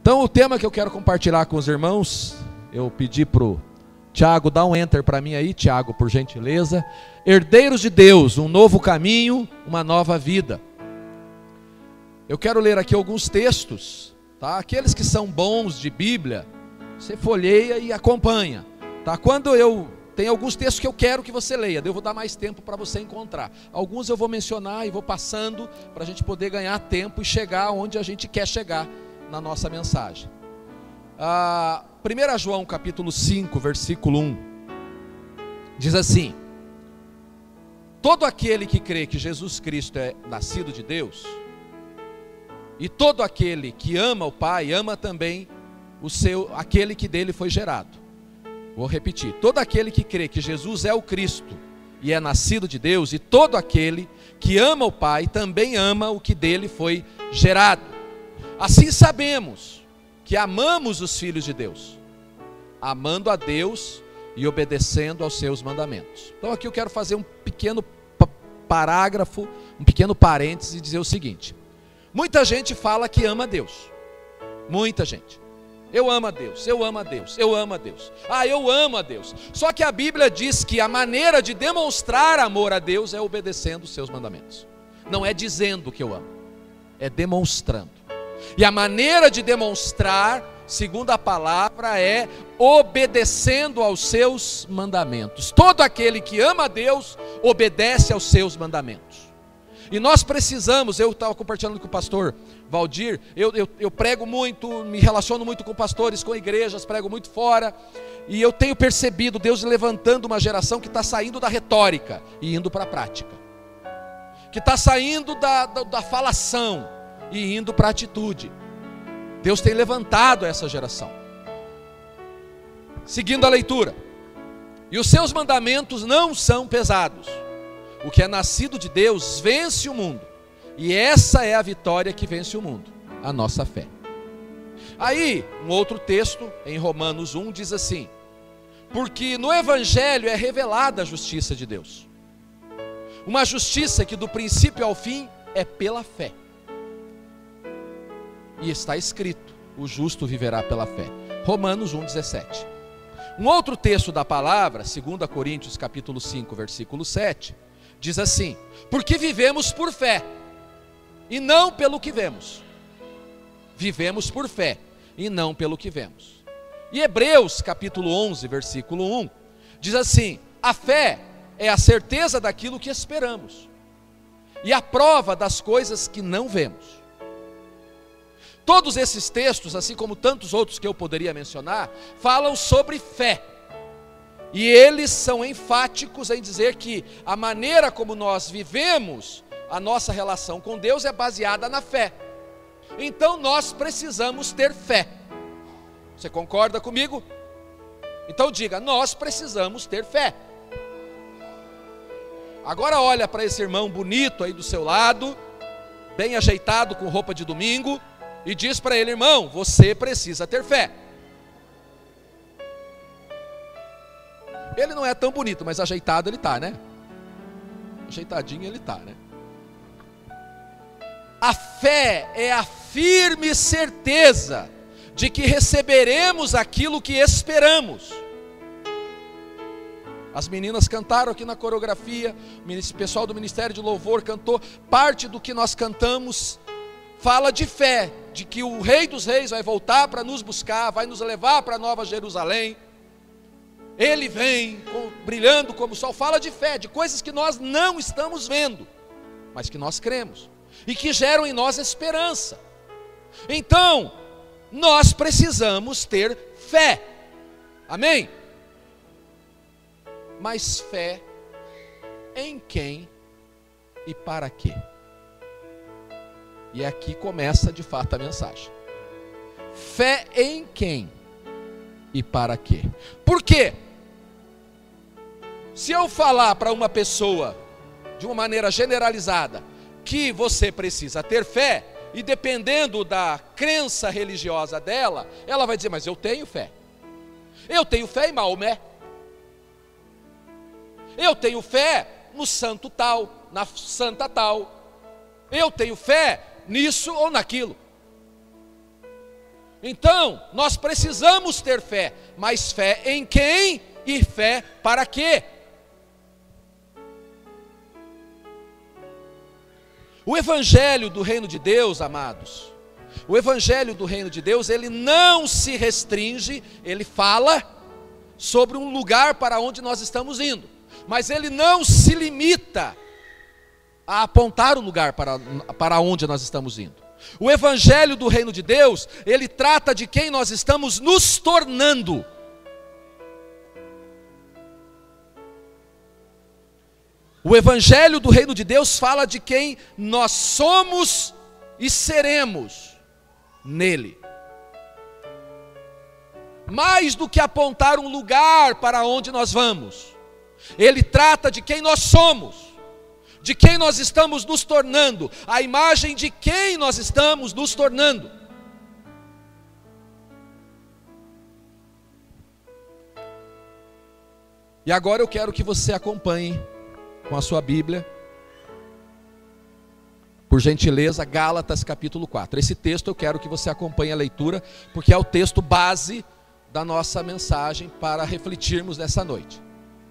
Então o tema que eu quero compartilhar com os irmãos, eu pedi para o Tiago dar um enter para mim aí, Tiago, por gentileza. Herdeiros de Deus, um novo caminho, uma nova vida. Eu quero ler aqui alguns textos, tá? Aqueles que são bons de Bíblia, você folheia e acompanha, tá? Tem alguns textos que eu quero que você leia, eu vou dar mais tempo para você encontrar. Alguns eu vou mencionar e vou passando para a gente poder ganhar tempo e chegar onde a gente quer chegar na nossa mensagem. 1 João capítulo 5, versículo 1, diz assim: todo aquele que crê que Jesus Cristo é nascido de Deus, e todo aquele que ama o Pai, ama também aquele que dele foi gerado. Vou repetir: todo aquele que crê que Jesus é o Cristo e é nascido de Deus, e todo aquele que ama o Pai, também ama o que dele foi gerado. Assim sabemos que amamos os filhos de Deus, amando a Deus e obedecendo aos seus mandamentos. Então aqui eu quero fazer um pequeno parágrafo, um pequeno parêntese e dizer o seguinte: muita gente fala que ama a Deus, muita gente. Eu amo a Deus, eu amo a Deus, eu amo a Deus. Eu amo a Deus. Só que a Bíblia diz que a maneira de demonstrar amor a Deus é obedecendo os seus mandamentos. Não é dizendo que eu amo, é demonstrando. E a maneira de demonstrar, segundo a palavra, é obedecendo aos seus mandamentos. Todo aquele que ama a Deus, obedece aos seus mandamentos. E nós precisamos, eu estava compartilhando com o pastor Valdir, eu prego muito, me relaciono muito com pastores, com igrejas, prego muito fora, e eu tenho percebido Deus levantando uma geração que está saindo da retórica e indo para a prática, que está saindo da falação e indo para a atitude. Deus tem levantado essa geração. Seguindo a leitura: e os seus mandamentos não são pesados. O que é nascido de Deus vence o mundo, e essa é a vitória que vence o mundo, a nossa fé. Aí, um outro texto, em Romanos 1, diz assim: porque no Evangelho é revelada a justiça de Deus, uma justiça que do princípio ao fim é pela fé. E está escrito: o justo viverá pela fé. Romanos 1,17. Um outro texto da palavra, 2 Coríntios capítulo 5, versículo 7, diz assim: porque vivemos por fé, e não pelo que vemos. Vivemos por fé, e não pelo que vemos. E Hebreus capítulo 11, versículo 1, diz assim: a fé é a certeza daquilo que esperamos, e a prova das coisas que não vemos. Todos esses textos, assim como tantos outros que eu poderia mencionar, falam sobre fé. E eles são enfáticos em dizer que a maneira como nós vivemos a nossa relação com Deus é baseada na fé. Então nós precisamos ter fé. Você concorda comigo? Então diga: nós precisamos ter fé. Agora olha para esse irmão bonito aí do seu lado, bem ajeitado, com roupa de domingo, e diz para ele: irmão, você precisa ter fé. Ele não é tão bonito, mas ajeitado ele está, né? Ajeitadinho ele está, né? A fé é a firme certeza de que receberemos aquilo que esperamos. As meninas cantaram aqui na coreografia, o pessoal do Ministério de Louvor cantou. Parte do que nós cantamos fala de fé, de que o Rei dos Reis vai voltar para nos buscar, vai nos levar para Nova Jerusalém. Ele vem brilhando como o sol. Fala de fé, de coisas que nós não estamos vendo, mas que nós cremos, e que geram em nós esperança. Então, nós precisamos ter fé. Amém? Mas fé em quem e para quê? E aqui começa de fato a mensagem. Fé em quem e para quê? Por quê? Se eu falar para uma pessoa de uma maneira generalizada que você precisa ter fé, e dependendo da crença religiosa dela, ela vai dizer: mas eu tenho fé. Eu tenho fé em Maomé. Eu tenho fé no santo tal, na santa tal. Eu tenho fé nisso ou naquilo. Então, nós precisamos ter fé, mas fé em quem e fé para quê? O evangelho do reino de Deus, amados, o evangelho do reino de Deus, ele não se restringe, ele fala sobre um lugar para onde nós estamos indo, mas ele não se limita a apontar o lugar para onde nós estamos indo. O evangelho do reino de Deus, ele trata de quem nós estamos nos tornando. O evangelho do reino de Deus fala de quem nós somos e seremos nele. Mais do que apontar um lugar para onde nós vamos, ele trata de quem nós somos, de quem nós estamos nos tornando, a imagem de quem nós estamos nos tornando. E agora eu quero que você acompanhe com a sua Bíblia, por gentileza, Gálatas capítulo 4. Esse texto eu quero que você acompanhe a leitura, porque é o texto base da nossa mensagem para refletirmos nessa noite,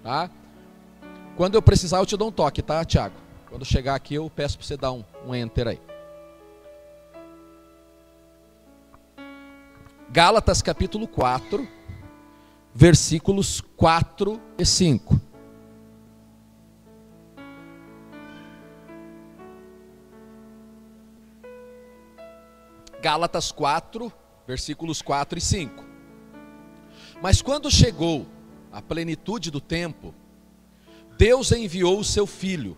tá? Quando eu precisar eu te dou um toque, tá, Tiago? Quando chegar aqui eu peço para você dar um enter aí. Gálatas capítulo 4, versículos 4 e 5. Gálatas 4, versículos 4 e 5. Mas quando chegou a plenitude do tempo, Deus enviou o seu Filho,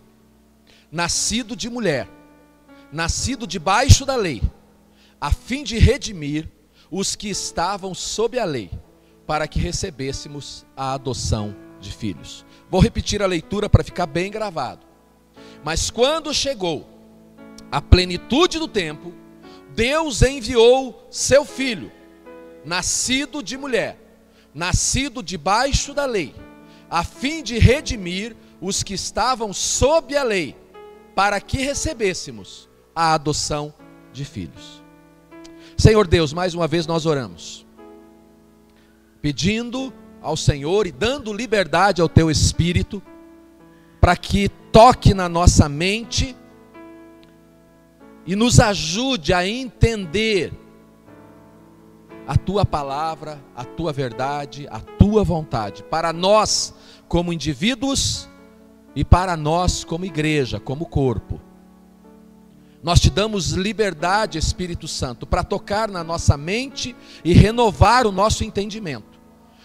nascido de mulher, nascido debaixo da lei, a fim de redimir os que estavam sob a lei, para que recebêssemos a adoção de filhos. Vou repetir a leitura para ficar bem gravado. Mas quando chegou a plenitude do tempo, Deus enviou seu Filho, nascido de mulher, nascido debaixo da lei, a fim de redimir os que estavam sob a lei, para que recebêssemos a adoção de filhos. Senhor Deus, mais uma vez nós oramos, pedindo ao Senhor e dando liberdade ao Teu Espírito, para que toque na nossa mente e nos ajude a entender a Tua palavra, a Tua verdade, a Tua vontade, para nós como indivíduos e para nós como igreja, como corpo. Nós Te damos liberdade, Espírito Santo, para tocar na nossa mente e renovar o nosso entendimento.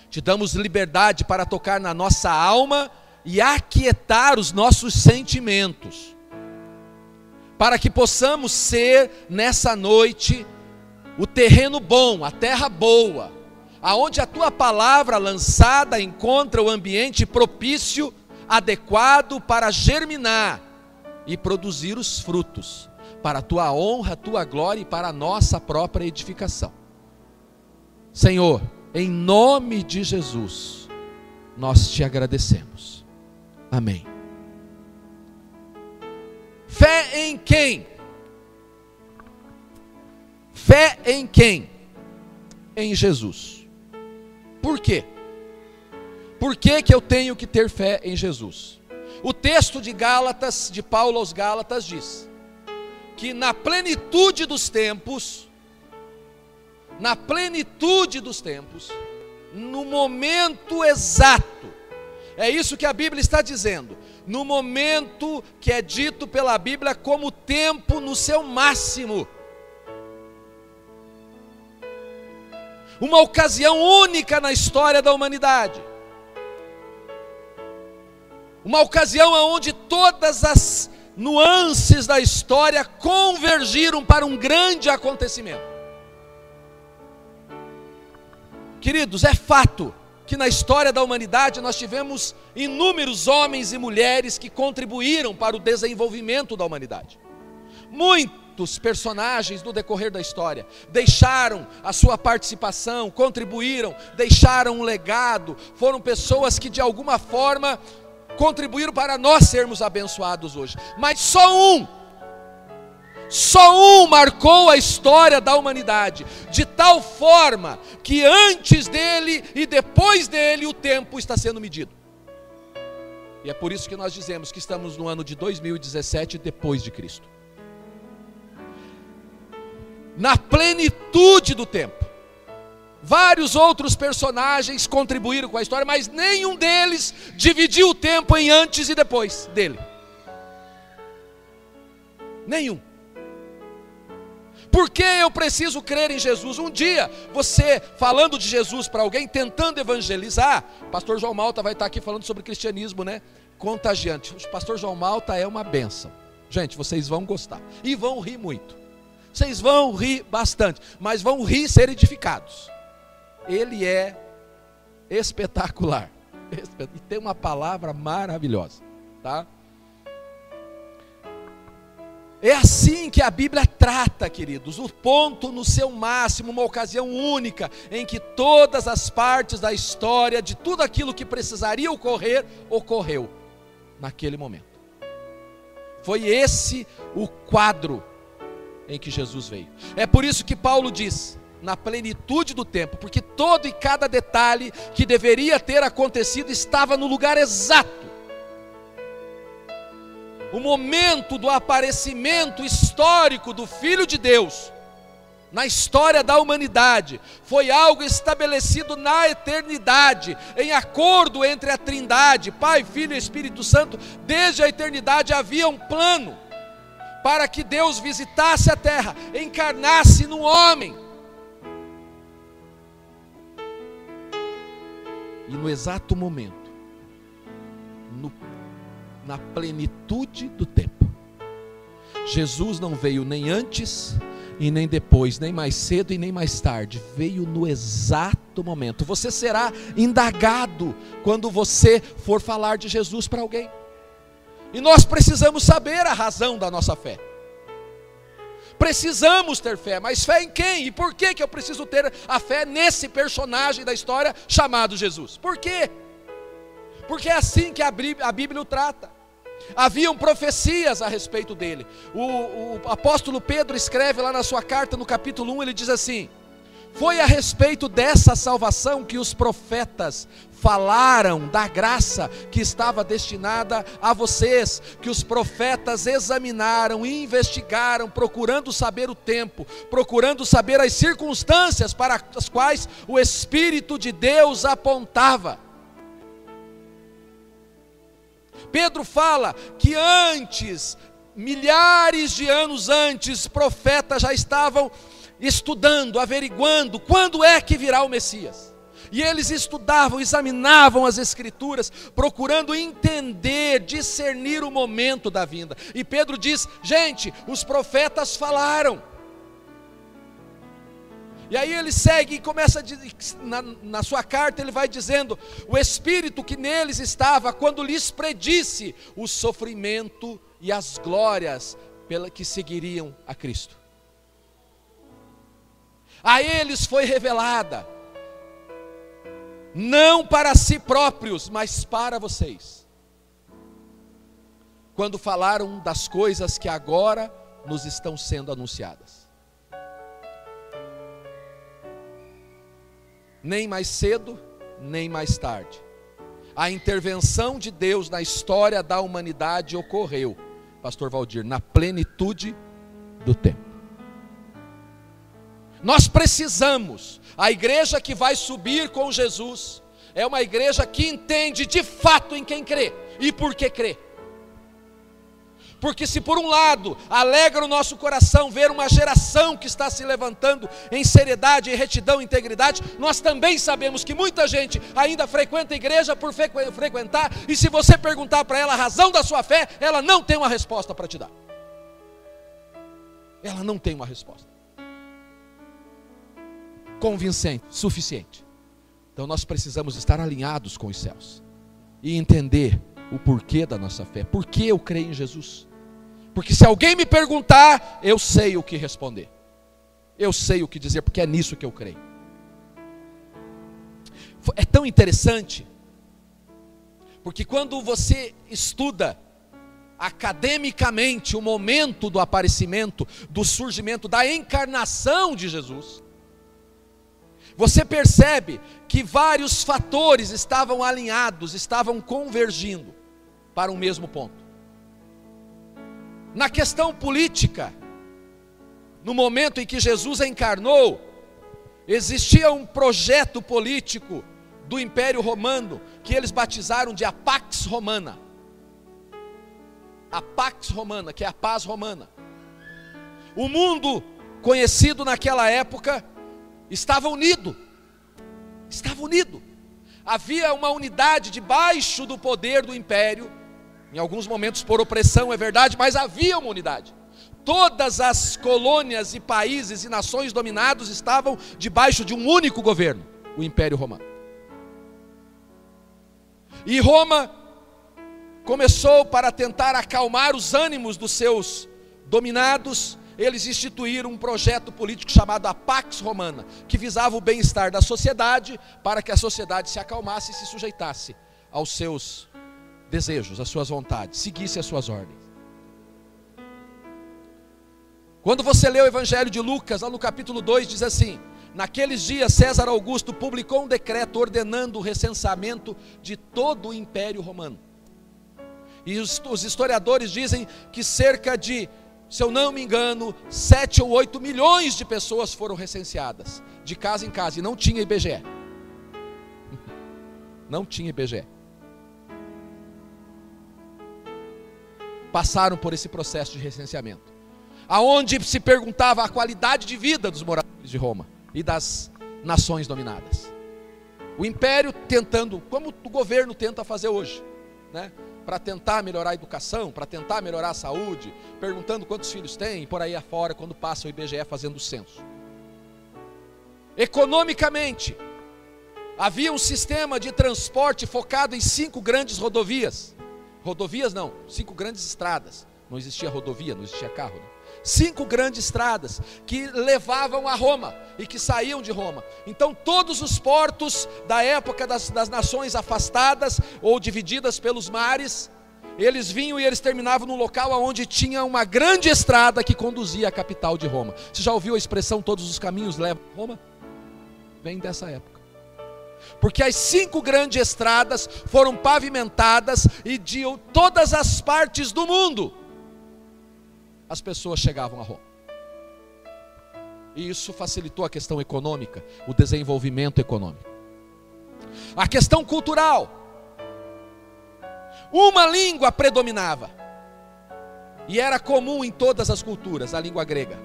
Te damos liberdade para tocar na nossa alma e aquietar os nossos sentimentos, para que possamos ser nessa noite o terreno bom, a terra boa, aonde a Tua palavra lançada encontra o ambiente propício, adequado para germinar e produzir os frutos, para a Tua honra, a Tua glória e para a nossa própria edificação. Senhor, em nome de Jesus, nós Te agradecemos. Amém. Fé em quem? Fé em quem? Em Jesus. Por quê? Por que eu tenho que ter fé em Jesus? O texto de Gálatas, de Paulo aos Gálatas, diz que na plenitude dos tempos, no momento exato, é isso que a Bíblia está dizendo, no momento que é dito pela Bíblia como tempo no seu máximo, uma ocasião única na história da humanidade, uma ocasião onde todas as nuances da história convergiram para um grande acontecimento. Queridos, é fato que na história da humanidade nós tivemos inúmeros homens e mulheres que contribuíram para o desenvolvimento da humanidade. Muitos personagens no decorrer da história deixaram a sua participação, contribuíram, deixaram um legado, foram pessoas que de alguma forma contribuíram para nós sermos abençoados hoje. Mas só Só um marcou a história da humanidade, de tal forma que antes dele e depois dele o tempo está sendo medido. E é por isso que nós dizemos que estamos no ano de 2017 depois de Cristo. Na plenitude do tempo. Vários outros personagens contribuíram com a história, mas nenhum deles dividiu o tempo em antes e depois dele. Nenhum. Por que eu preciso crer em Jesus? Um dia, você falando de Jesus para alguém, tentando evangelizar, o pastor João Malta vai estar aqui falando sobre cristianismo, né? Contagiante. O pastor João Malta é uma bênção. Gente, vocês vão gostar. E vão rir muito. Vocês vão rir bastante, mas vão rir e ser edificados. Ele é espetacular. E tem uma palavra maravilhosa, tá? É assim que a Bíblia trata, queridos, o ponto no seu máximo, uma ocasião única, em que todas as partes da história, de tudo aquilo que precisaria ocorrer, ocorreu naquele momento. Foi esse o quadro em que Jesus veio. É por isso que Paulo diz, na plenitude do tempo, porque todo e cada detalhe que deveria ter acontecido estava no lugar exato. O momento do aparecimento histórico do Filho de Deus na história da humanidade foi algo estabelecido na eternidade, em acordo entre a Trindade, Pai, Filho e Espírito Santo. Desde a eternidade havia um plano para que Deus visitasse a terra, encarnasse no homem. E no exato momento, na plenitude do tempo, Jesus não veio nem antes e nem depois, nem mais cedo e nem mais tarde, veio no exato momento. Você será indagado quando você for falar de Jesus para alguém, e nós precisamos saber a razão da nossa fé. Precisamos ter fé, mas fé em quem? E por que eu preciso ter a fé nesse personagem da história chamado Jesus? Por quê? Porque é assim que a Bíblia o trata. Haviam profecias a respeito dele. O apóstolo Pedro escreve lá na sua carta, no capítulo 1, ele diz assim: foi a respeito dessa salvação que os profetas falaram, da graça que estava destinada a vocês, que os profetas examinaram e investigaram, procurando saber o tempo, procurando saber as circunstâncias para as quais o Espírito de Deus apontava. Pedro fala que antes, milhares de anos antes, profetas já estavam estudando, averiguando quando é que virá o Messias. E eles estudavam, examinavam as Escrituras, procurando entender, discernir o momento da vinda. E Pedro diz: gente, os profetas falaram. E aí ele segue e começa, na sua carta ele vai dizendo: o Espírito que neles estava, quando lhes predisse o sofrimento e as glórias que seguiriam a Cristo. A eles foi revelada, não para si próprios, mas para vocês, quando falaram das coisas que agora nos estão sendo anunciadas. Nem mais cedo, nem mais tarde, a intervenção de Deus na história da humanidade ocorreu, pastor Valdir, na plenitude do tempo. Nós precisamos, a igreja que vai subir com Jesus, é uma igreja que entende de fato em quem crê, e por que crê. Porque se por um lado alegra o nosso coração ver uma geração que está se levantando em seriedade, em retidão, em integridade, nós também sabemos que muita gente ainda frequenta a igreja por frequentar, e se você perguntar para ela a razão da sua fé, ela não tem uma resposta para te dar. Ela não tem uma resposta convincente, suficiente. Então nós precisamos estar alinhados com os céus e entender o porquê da nossa fé. Por que eu creio em Jesus? Porque se alguém me perguntar, eu sei o que responder, eu sei o que dizer, porque é nisso que eu creio. É tão interessante, porque quando você estuda academicamente o momento do aparecimento, do surgimento, da encarnação de Jesus, você percebe que vários fatores estavam alinhados, estavam convergindo para um mesmo ponto. Na questão política, no momento em que Jesus encarnou, existia um projeto político do Império Romano, que eles batizaram de a Pax Romana. A Pax Romana, que é a paz romana. O mundo conhecido naquela época estava unido. Estava unido. Havia uma unidade debaixo do poder do império, em alguns momentos por opressão, é verdade, mas havia uma unidade. Todas as colônias e países e nações dominados estavam debaixo de um único governo, o Império Romano. E Roma começou, para tentar acalmar os ânimos dos seus dominados, eles instituíram um projeto político chamado a Pax Romana, que visava o bem-estar da sociedade, para que a sociedade se acalmasse e se sujeitasse aos seus desejos, às suas vontades, seguisse as suas ordens. Quando você lê o Evangelho de Lucas, lá no capítulo 2, diz assim: naqueles dias César Augusto publicou um decreto ordenando o recenseamento de todo o Império Romano. E os historiadores dizem que cerca de, se eu não me engano, 7 ou 8 milhões de pessoas foram recenseadas, de casa em casa, e não tinha IBGE. Não tinha IBGE. Passaram por esse processo de recenseamento, aonde se perguntava a qualidade de vida dos moradores de Roma e das nações dominadas. O império tentando, como o governo tenta fazer hoje, né? Para tentar melhorar a educação, para tentar melhorar a saúde, perguntando quantos filhos tem, e por aí afora, quando passa o IBGE fazendo o censo. Economicamente, havia um sistema de transporte focado em 5 grandes rodovias. Rodovias não, 5 grandes estradas. Não existia rodovia, não existia carro, né? 5 grandes estradas que levavam a Roma e que saíam de Roma. Então todos os portos da época das nações afastadas ou divididas pelos mares, eles vinham e eles terminavam num local onde tinha uma grande estrada que conduzia à capital de Roma. Você já ouviu a expressão todos os caminhos levam a Roma? Vem dessa época. Porque as 5 grandes estradas foram pavimentadas e de todas as partes do mundo as pessoas chegavam a Roma. E isso facilitou a questão econômica, o desenvolvimento econômico. A questão cultural. Uma língua predominava. E era comum em todas as culturas, a língua grega.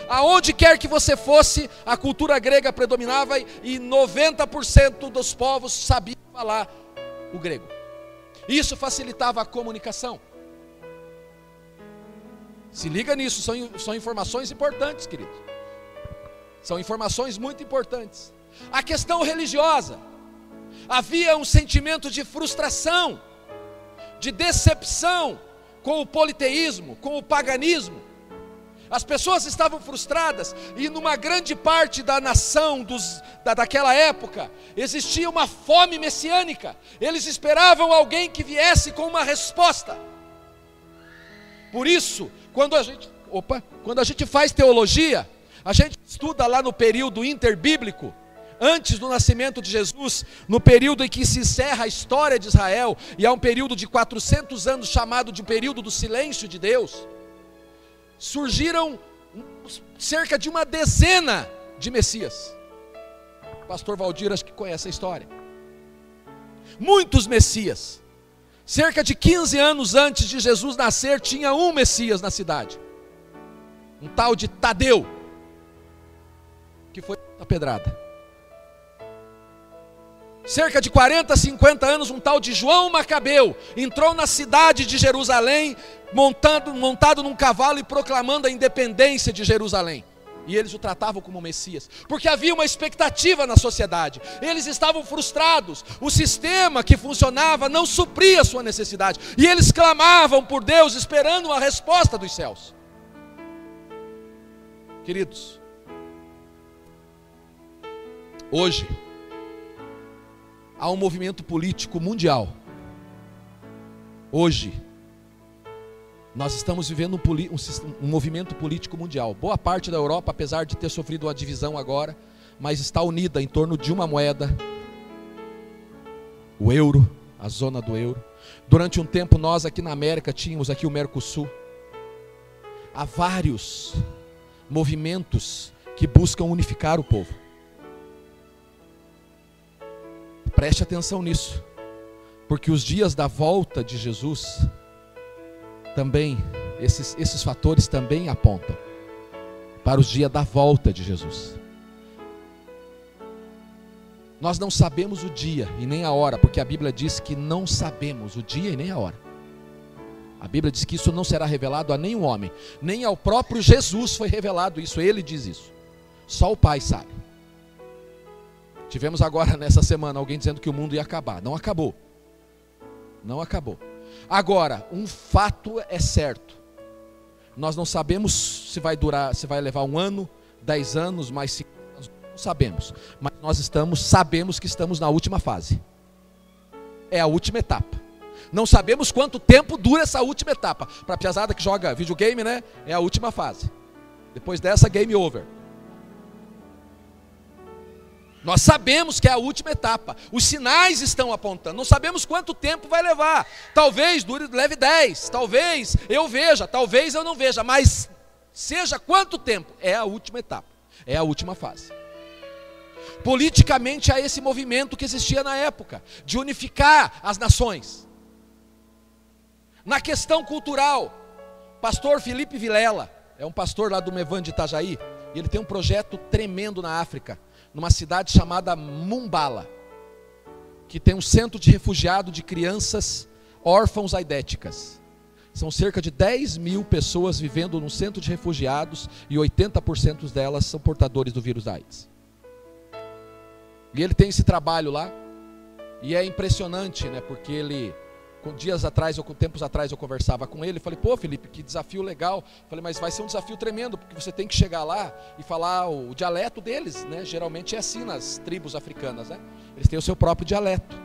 Aonde quer que você fosse, a cultura grega predominava e 90% dos povos sabiam falar o grego. Isso facilitava a comunicação. Se liga nisso, são informações importantes, querido. São informações muito importantes. A questão religiosa. Havia um sentimento de frustração, de decepção com o politeísmo, com o paganismo. As pessoas estavam frustradas e numa grande parte da nação daquela época existia uma fome messiânica. Eles esperavam alguém que viesse com uma resposta. Por isso, quando a gente faz teologia, a gente estuda lá no período interbíblico, antes do nascimento de Jesus, no período em que se encerra a história de Israel, e há um período de 400 anos chamado de período do silêncio de Deus, surgiram cerca de uma dezena de Messias. O pastor Valdir acho que conhece a história. Muitos Messias. Cerca de 15 anos antes de Jesus nascer, tinha um Messias na cidade. Um tal de Tadeu, que foi a pedrada. Cerca de 40, 50 anos, um tal de João Macabeu entrou na cidade de Jerusalém, montado num cavalo e proclamando a independência de Jerusalém. E eles o tratavam como Messias, porque havia uma expectativa na sociedade. Eles estavam frustrados, o sistema que funcionava não supria a sua necessidade, e eles clamavam por Deus, esperando uma resposta dos céus. Queridos, hoje há um movimento político mundial. Hoje Nós estamos vivendo um movimento político mundial. Boa parte da Europa, apesar de ter sofrido uma divisão agora, mas está unida em torno de uma moeda, o euro, a zona do euro. Durante um tempo nós aqui na América tínhamos aqui o Mercosul. Há vários movimentos que buscam unificar o povo. Preste atenção nisso, porque os dias da volta de Jesus também, esses fatores também apontam para os dias da volta de Jesus. Nós não sabemos o dia e nem a hora, porque a Bíblia diz que não sabemos o dia e nem a hora. A Bíblia diz que isso não será revelado a nenhum homem, nem ao próprio Jesus foi revelado isso, ele diz isso. Só o Pai sabe. Tivemos agora nessa semana alguém dizendo que o mundo ia acabar. Não acabou. Não acabou. Agora, um fato é certo. Nós não sabemos se vai durar, se vai levar 1 ano, 10 anos, mais 5 anos, não sabemos. Mas nós sabemos que estamos na última fase. É a última etapa. Não sabemos quanto tempo dura essa última etapa. Para a piazada que joga videogame, né? É a última fase. Depois dessa, game over. Nós sabemos que é a última etapa. Os sinais estão apontando. Não sabemos quanto tempo vai levar. Talvez leve 10. Talvez eu veja. Talvez eu não veja. Mas seja quanto tempo, é a última etapa. É a última fase. Politicamente há esse movimento que existia na época, de unificar as nações. Na questão cultural, pastor Felipe Vilela, é um pastor lá do Mevan de Itajaí, e ele tem um projeto tremendo na África, numa cidade chamada Mumbala, que tem um centro de refugiado de crianças órfãos aidéticas. São cerca de 10 mil pessoas vivendo num centro de refugiados, e 80% delas são portadores do vírus AIDS. E ele tem esse trabalho lá, e é impressionante, né, porque ele... tempos atrás eu conversava com ele, falei, pô Felipe, que desafio legal. Falei, mas vai ser um desafio tremendo, porque você tem que chegar lá e falar o dialeto deles, né? Geralmente é assim nas tribos africanas, né? Eles têm o seu próprio dialeto.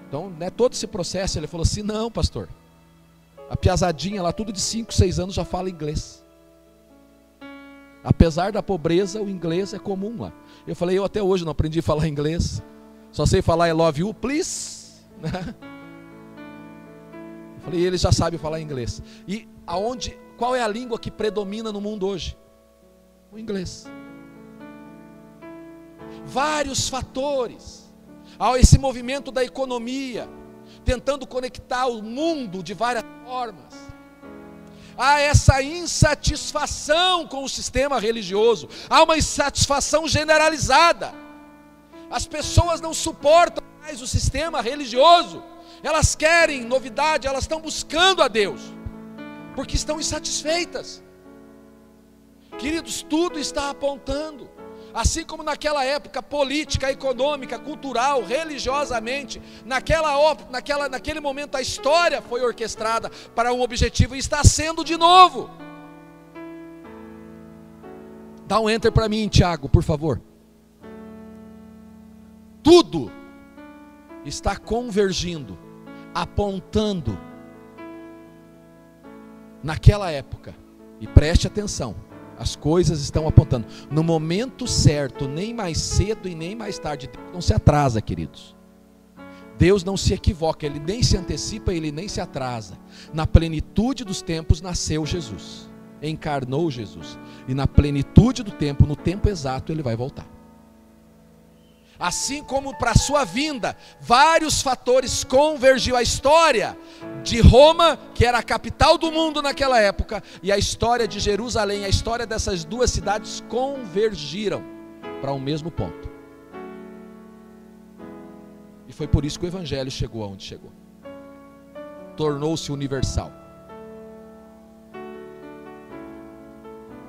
Então, né, todo esse processo, ele falou assim, não pastor, a piazadinha lá, tudo de 5, 6 anos já fala inglês. Apesar da pobreza, o inglês é comum lá. Eu falei, eu até hoje não aprendi a falar inglês, só sei falar I love you, please, né? Falei, eles já sabem falar inglês. E qual é a língua que predomina no mundo hoje? O inglês. Vários fatores. Há esse movimento da economia, tentando conectar o mundo de várias formas. Há essa insatisfação com o sistema religioso. Há uma insatisfação generalizada. As pessoas não suportam mais o sistema religioso. Elas querem novidade, elas estão buscando a Deus, porque estão insatisfeitas. Queridos, tudo está apontando, assim como naquela época política, econômica, cultural, religiosamente, naquele momento a história foi orquestrada para um objetivo e está sendo de novo. Dá um enter para mim, Tiago, por favor. Tudo está convergindo, apontando naquela época, e preste atenção, as coisas estão apontando no momento certo, nem mais cedo e nem mais tarde. Deus não se atrasa, queridos. Deus não se equivoca, Ele nem se antecipa, Ele nem se atrasa. Na plenitude dos tempos nasceu Jesus, encarnou Jesus, e na plenitude do tempo, no tempo exato, Ele vai voltar. Assim como para a sua vinda, vários fatores convergiu. A história de Roma, que era a capital do mundo naquela época, e a história de Jerusalém, a história dessas duas cidades convergiram para um mesmo ponto. E foi por isso que o Evangelho chegou aonde chegou. Tornou-se universal.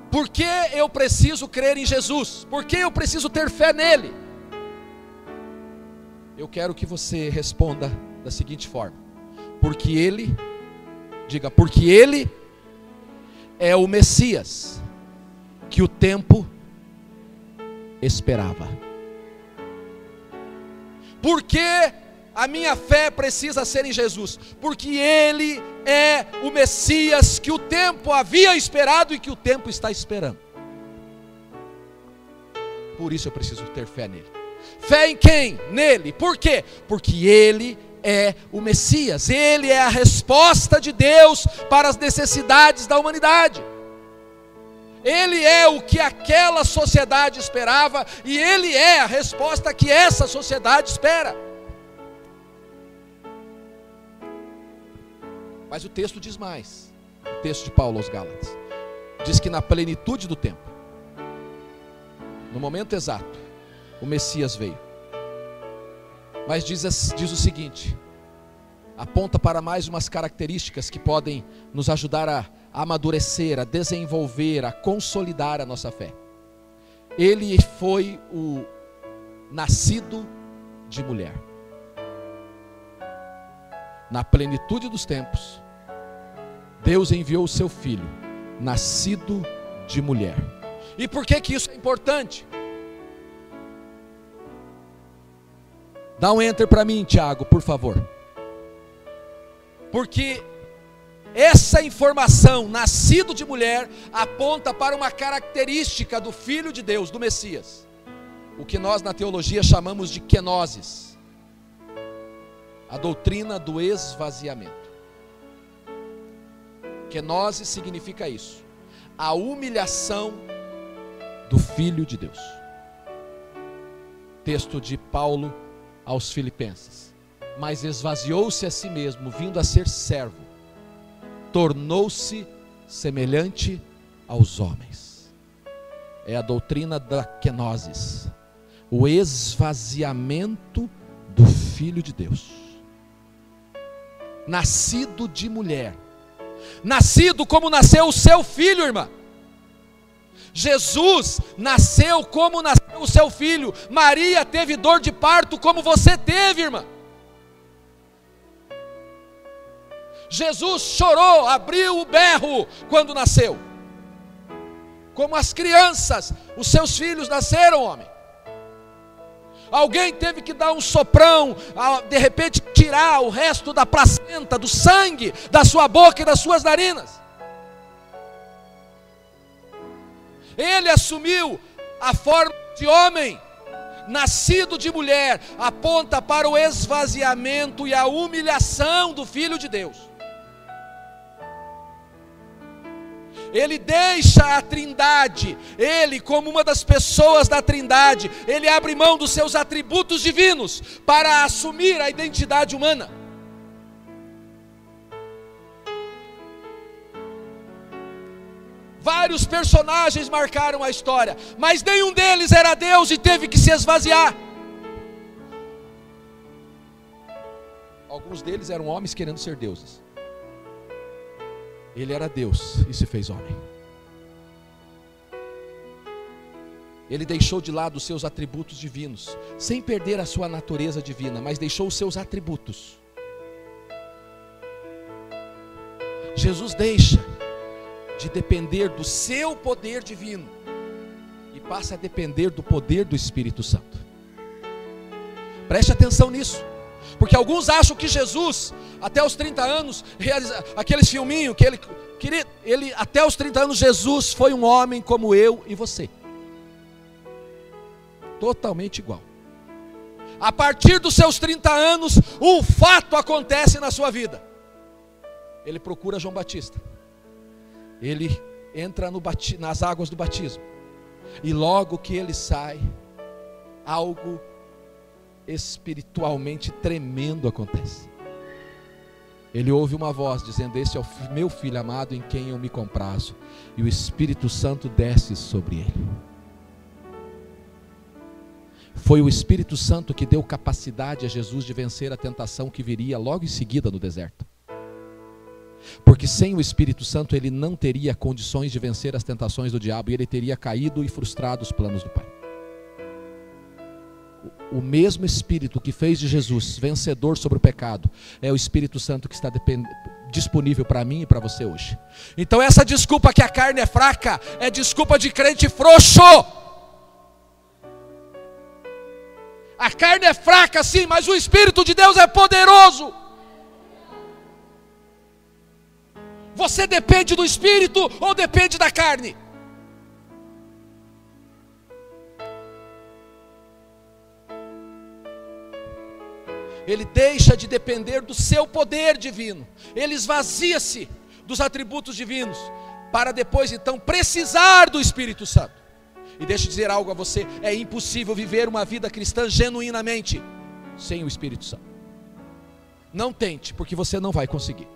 Por que eu preciso crer em Jesus? Por que eu preciso ter fé nele? Eu quero que você responda da seguinte forma: porque Ele, diga, porque Ele é o Messias que o tempo esperava. Por que a minha fé precisa ser em Jesus? Porque Ele é o Messias que o tempo havia esperado e que o tempo está esperando. Por isso eu preciso ter fé nele. Fé em quem? Nele. Por quê? Porque ele é o Messias. Ele é a resposta de Deus para as necessidades da humanidade. Ele é o que aquela sociedade esperava e ele é a resposta que essa sociedade espera. Mas o texto diz mais. O texto de Paulo aos Gálatas diz que na plenitude do tempo, no momento exato, o Messias veio. Mas diz o seguinte: aponta para mais umas características que podem nos ajudar a amadurecer, a desenvolver, a consolidar a nossa fé. Ele foi o nascido de mulher. Na plenitude dos tempos, Deus enviou o seu filho, nascido de mulher. E por que que isso é importante? Dá um enter para mim, Tiago, por favor. Porque essa informação, nascido de mulher, aponta para uma característica do Filho de Deus, do Messias. O que nós na teologia chamamos de kenosis. A doutrina do esvaziamento. Kenosis significa isso: a humilhação do Filho de Deus. Texto de Paulo aos Filipenses: mas esvaziou-se a si mesmo, vindo a ser servo, tornou-se semelhante aos homens. É a doutrina da kenosis, o esvaziamento do Filho de Deus, nascido de mulher, nascido como nasceu o seu filho, irmã. Jesus nasceu como nasceu o seu filho. Maria teve dor de parto como você teve, irmã. Jesus chorou, abriu o berro quando nasceu. Como as crianças, os seus filhos nasceram, homem. Alguém teve que dar um soprão, de repente tirar o resto da placenta, do sangue, da sua boca e das suas narinas. Ele assumiu a forma de homem, nascido de mulher, aponta para o esvaziamento e a humilhação do Filho de Deus. Ele deixa a Trindade, ele como uma das pessoas da Trindade, ele abre mão dos seus atributos divinos para assumir a identidade humana. Vários personagens marcaram a história, mas nenhum deles era Deus e teve que se esvaziar. Alguns deles eram homens querendo ser deuses. Ele era Deus e se fez homem. Ele deixou de lado os seus atributos divinos, sem perder a sua natureza divina, mas deixou os seus atributos. Jesus deixa de depender do seu poder divino e passa a depender do poder do Espírito Santo. Preste atenção nisso, porque alguns acham que Jesus, até os 30 anos, aqueles filminhos que ele queria, até os 30 anos Jesus foi um homem como eu e você, totalmente igual. A partir dos seus 30 anos, um fato acontece na sua vida. Ele procura João Batista. Ele entra nas águas do batismo. E logo que ele sai, algo espiritualmente tremendo acontece. Ele ouve uma voz dizendo: esse é o meu filho amado em quem eu me comprazo. E o Espírito Santo desce sobre ele. Foi o Espírito Santo que deu capacidade a Jesus de vencer a tentação que viria logo em seguida no deserto. Porque sem o Espírito Santo ele não teria condições de vencer as tentações do diabo, e ele teria caído e frustrado os planos do Pai. O mesmo Espírito que fez de Jesus vencedor sobre o pecado é o Espírito Santo que está disponível para mim e para você hoje. Então essa desculpa que a carne é fraca é desculpa de crente frouxo. A carne é fraca sim, mas o Espírito de Deus é poderoso. Você depende do Espírito ou depende da carne? Ele deixa de depender do seu poder divino. Ele esvazia-se dos atributos divinos, para depois então precisar do Espírito Santo. E deixa eu dizer algo a você: é impossível viver uma vida cristã genuinamente sem o Espírito Santo. Não tente, porque você não vai conseguir.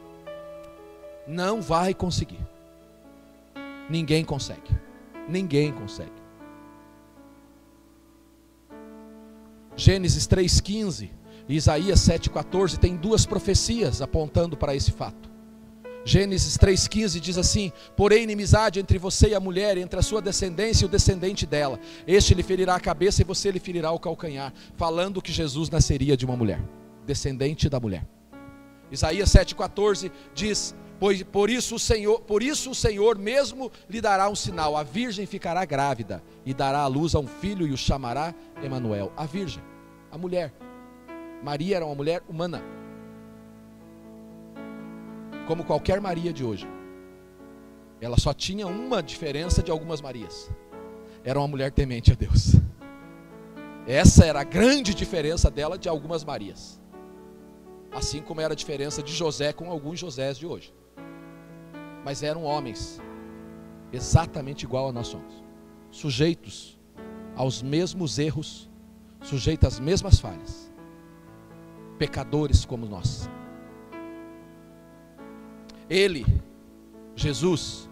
Não vai conseguir. Ninguém consegue. Ninguém consegue. Gênesis 3,15 e Isaías 7,14 tem duas profecias apontando para esse fato. Gênesis 3,15 diz assim: porém inimizade entre você e a mulher, entre a sua descendência e o descendente dela. Este lhe ferirá a cabeça e você lhe ferirá o calcanhar. Falando que Jesus nasceria de uma mulher, descendente da mulher. Isaías 7,14 diz: por isso o Senhor mesmo lhe dará um sinal. A virgem ficará grávida e dará à luz a um filho e o chamará Emanuel. A virgem, a mulher. Maria era uma mulher humana, como qualquer Maria de hoje. Ela só tinha uma diferença de algumas Marias: era uma mulher temente a Deus. Essa era a grande diferença dela de algumas Marias, assim como era a diferença de José com alguns Josés de hoje. Mas eram homens exatamente igual a nós somos, sujeitos aos mesmos erros, sujeitos às mesmas falhas, pecadores como nós. Ele, Jesus,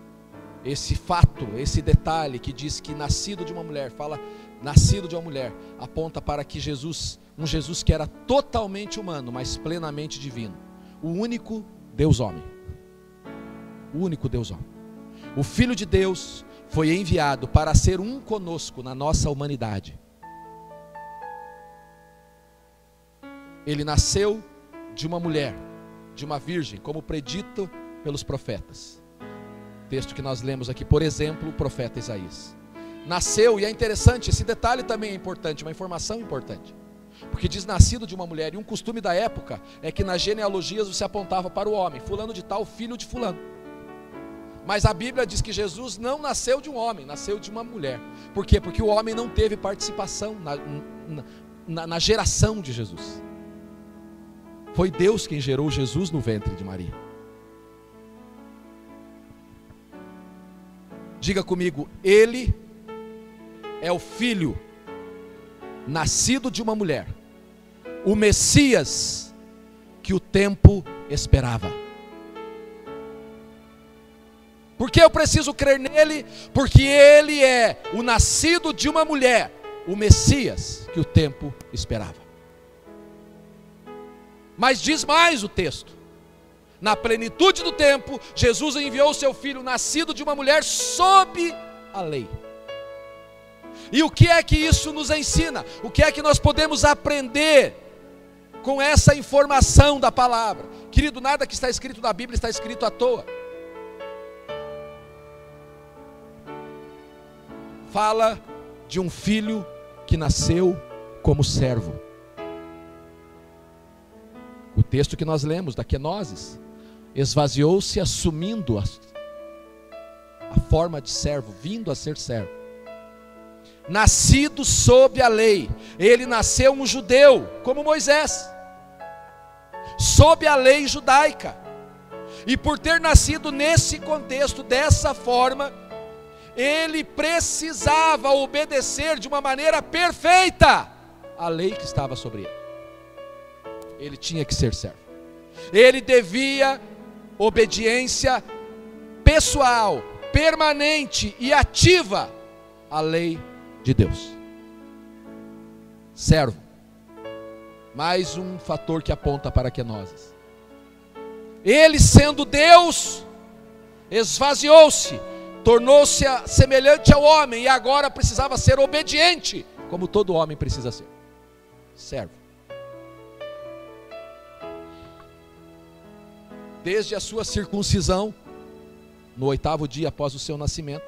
esse fato, esse detalhe que diz que nascido de uma mulher, fala nascido de uma mulher, aponta para que Jesus, um Jesus que era totalmente humano, mas plenamente divino, o único Deus homem, o único Deus homem, o Filho de Deus foi enviado para ser um conosco na nossa humanidade. Ele nasceu de uma mulher, de uma virgem, como predito pelos profetas. Texto que nós lemos aqui, por exemplo, o profeta Isaías. Nasceu, e é interessante, esse detalhe também é importante, uma informação importante. Porque diz nascido de uma mulher, e um costume da época é que nas genealogias você apontava para o homem, fulano de tal, filho de fulano. Mas a Bíblia diz que Jesus não nasceu de um homem, nasceu de uma mulher. Por quê? Porque o homem não teve participação na geração de Jesus. Foi Deus quem gerou Jesus no ventre de Maria. Diga comigo: ele é o filho nascido de uma mulher, o Messias que o tempo esperava. Por que eu preciso crer nele? Porque ele é o nascido de uma mulher, o Messias que o tempo esperava. Mas diz mais o texto: na plenitude do tempo, Jesus enviou o seu filho nascido de uma mulher sob a lei. E o que é que isso nos ensina? O que é que nós podemos aprender com essa informação da palavra? Querido, nada que está escrito na Bíblia está escrito à toa. Fala de um filho que nasceu como servo. O texto que nós lemos da Quenoses, esvaziou-se assumindo a forma de servo, vindo a ser servo. Nascido sob a lei, ele nasceu um judeu, como Moisés, sob a lei judaica. E por ter nascido nesse contexto, dessa forma, ele precisava obedecer de uma maneira perfeita a lei que estava sobre ele. Ele tinha que ser servo. Ele devia obediência pessoal, permanente e ativa à lei de Deus. Servo. Mais um fator que aponta para Quenoses. Ele, sendo Deus, esvaziou-se, tornou-se semelhante ao homem e agora precisava ser obediente, como todo homem precisa ser. Servo. Desde a sua circuncisão, no 8º dia após o seu nascimento,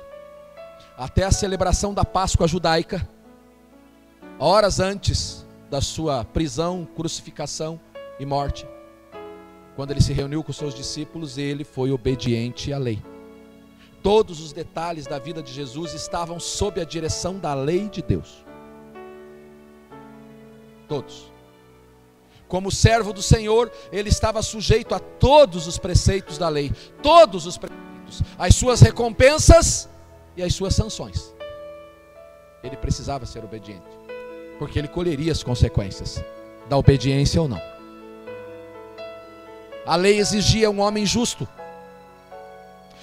até a celebração da Páscoa judaica, horas antes da sua prisão, crucificação e morte, Quando ele se reuniu com seus discípulos, ele foi obediente à lei. Todos os detalhes da vida de Jesus estavam sob a direção da lei de Deus. Todos. Como servo do Senhor, ele estava sujeito a todos os preceitos da lei. Todos os preceitos. As suas recompensas e as suas sanções. Ele precisava ser obediente, porque ele colheria as consequências da obediência ou não. A lei exigia um homem justo,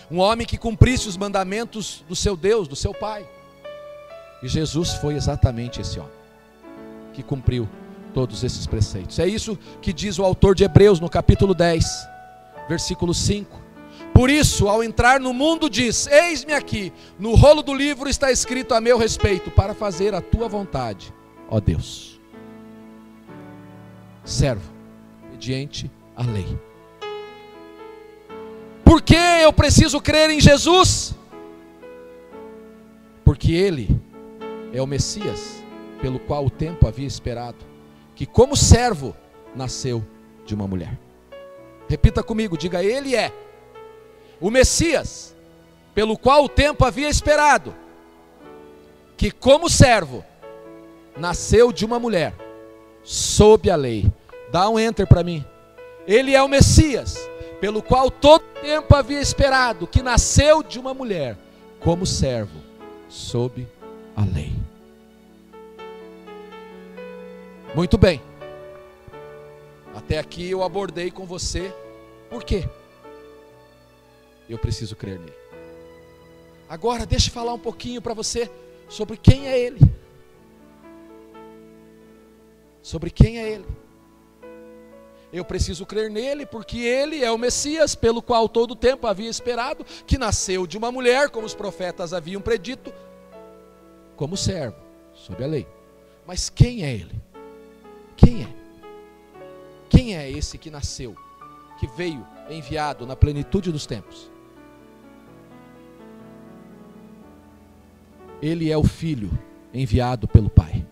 um homem que cumprisse os mandamentos do seu Deus, do seu Pai. E Jesus foi exatamente esse homem, que cumpriu todos esses preceitos. É isso que diz o autor de Hebreus no capítulo 10, versículo 5. Por isso, ao entrar no mundo diz: eis-me aqui, no rolo do livro está escrito a meu respeito, para fazer a tua vontade, ó Deus. Servo, obediente à lei. Por que eu preciso crer em Jesus? Porque Ele é o Messias, pelo qual o tempo havia esperado, que como servo nasceu de uma mulher. Repita comigo, diga: Ele é o Messias, pelo qual o tempo havia esperado, que como servo nasceu de uma mulher, sob a lei. Dá um enter para mim. Ele é o Messias, pelo qual todo o tempo havia esperado, que nasceu de uma mulher, como servo, sob a lei. Muito bem. Até aqui eu abordei com você. Por quê? Eu preciso crer nele. Agora deixa eu falar um pouquinho para você sobre quem é ele. Sobre quem é ele. Eu preciso crer nele porque ele é o Messias, pelo qual todo o tempo havia esperado, que nasceu de uma mulher, como os profetas haviam predito, como servo, sob a lei. Mas quem é ele? Quem é? Quem é esse que nasceu, que veio enviado na plenitude dos tempos? Ele é o Filho enviado pelo Pai.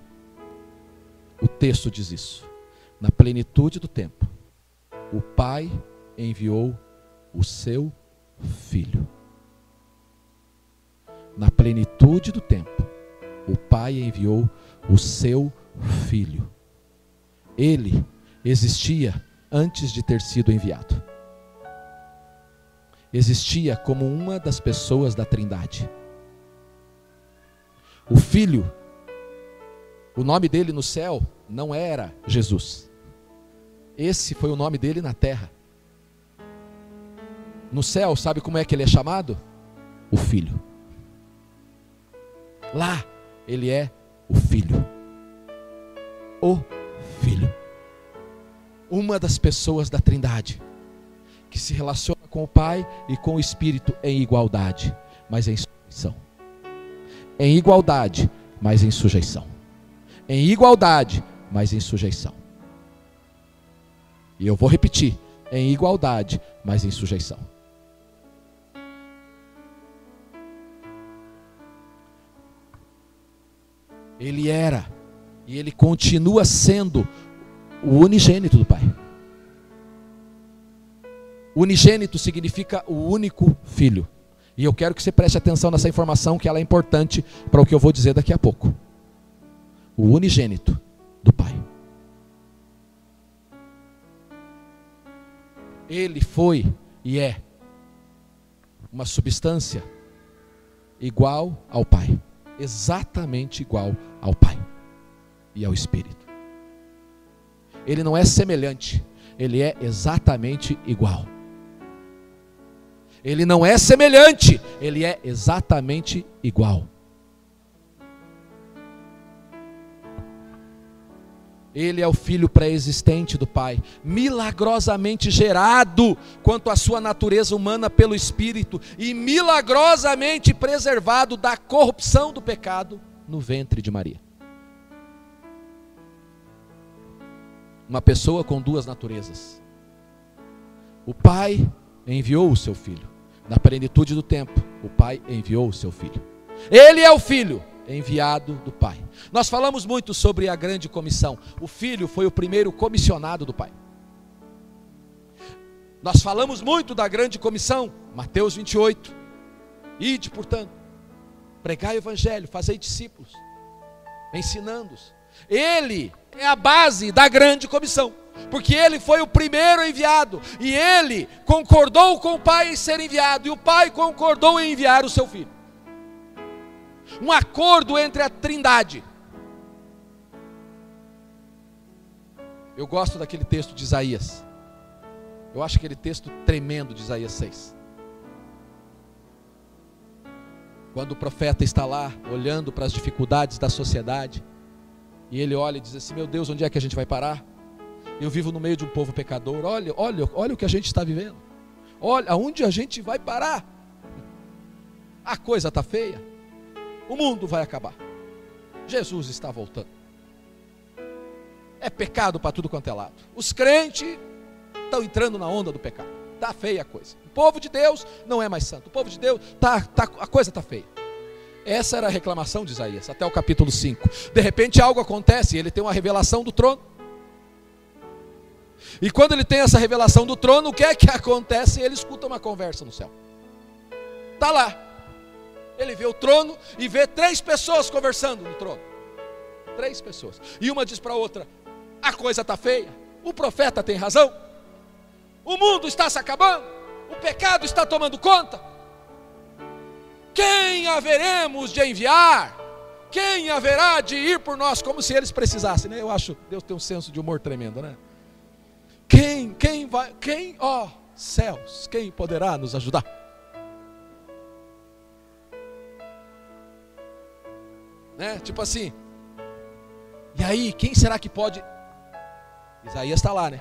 O texto diz isso. Na plenitude do tempo, o Pai enviou o seu Filho. Na plenitude do tempo, o Pai enviou o seu Filho. Ele existia antes de ter sido enviado. Existia como uma das pessoas da Trindade. O Filho, o nome dele no céu não era Jesus. Esse foi o nome dele na terra. No céu, sabe como é que ele é chamado? O Filho. Lá, ele é o Filho. O Filho. Uma das pessoas da Trindade, que se relaciona com o Pai e com o Espírito em igualdade, mas em sujeição. Em igualdade, mas em sujeição. Em igualdade, mas em sujeição. E eu vou repetir: em igualdade, mas em sujeição. Ele era e ele continua sendo o unigênito do Pai. Unigênito significa o único filho. E eu quero que você preste atenção nessa informação, que ela é importante para o que eu vou dizer daqui a pouco. O unigênito do Pai. Ele foi e é uma substância igual ao Pai. Exatamente igual ao Pai e ao Espírito. Ele não é semelhante, ele é exatamente igual. Ele não é semelhante, ele é exatamente igual. Ele é o Filho pré-existente do Pai, milagrosamente gerado quanto à sua natureza humana pelo Espírito e milagrosamente preservado da corrupção do pecado no ventre de Maria. Uma pessoa com duas naturezas. O Pai enviou o seu Filho. Na plenitude do tempo, o Pai enviou o seu Filho. Ele é o Filho enviado do Pai. Nós falamos muito sobre a grande comissão. O Filho foi o primeiro comissionado do Pai. Nós falamos muito da grande comissão, Mateus 28. Ide, portanto, pregai o evangelho, fazei discípulos, ensinando-os. Ele é a base da grande comissão, porque ele foi o primeiro enviado, e ele concordou com o Pai em ser enviado, e o Pai concordou em enviar o seu Filho. Um acordo entre a Trindade. Eu gosto daquele texto de Isaías. Eu acho aquele texto tremendo de Isaías 6. Quando o profeta está lá, olhando para as dificuldades da sociedade, e ele olha e diz assim: meu Deus, onde é que a gente vai parar? Eu vivo no meio de um povo pecador. Olha o que a gente está vivendo. Olha aonde a gente vai parar. A coisa está feia. O mundo vai acabar. Jesus está voltando. É pecado para tudo quanto é lado. Os crentes estão entrando na onda do pecado. Está feia a coisa. O povo de Deus não é mais santo. O povo de Deus, a coisa está feia. Essa era a reclamação de Isaías, até o capítulo 5. De repente algo acontece, ele tem uma revelação do trono. E quando ele tem essa revelação do trono, o que é que acontece? Ele escuta uma conversa no céu. Está lá. Ele vê o trono e vê 3 pessoas conversando no trono. 3 pessoas. E uma diz para a outra: a coisa está feia, o profeta tem razão, o mundo está se acabando, o pecado está tomando conta. Quem haveremos de enviar? Quem haverá de ir por nós? Como se eles precisassem, né? Eu acho que Deus tem um senso de humor tremendo, né? Quem vai, ó céus, quem poderá nos ajudar? Né? Tipo assim, e aí, quem será que pode? Isaías está lá, né?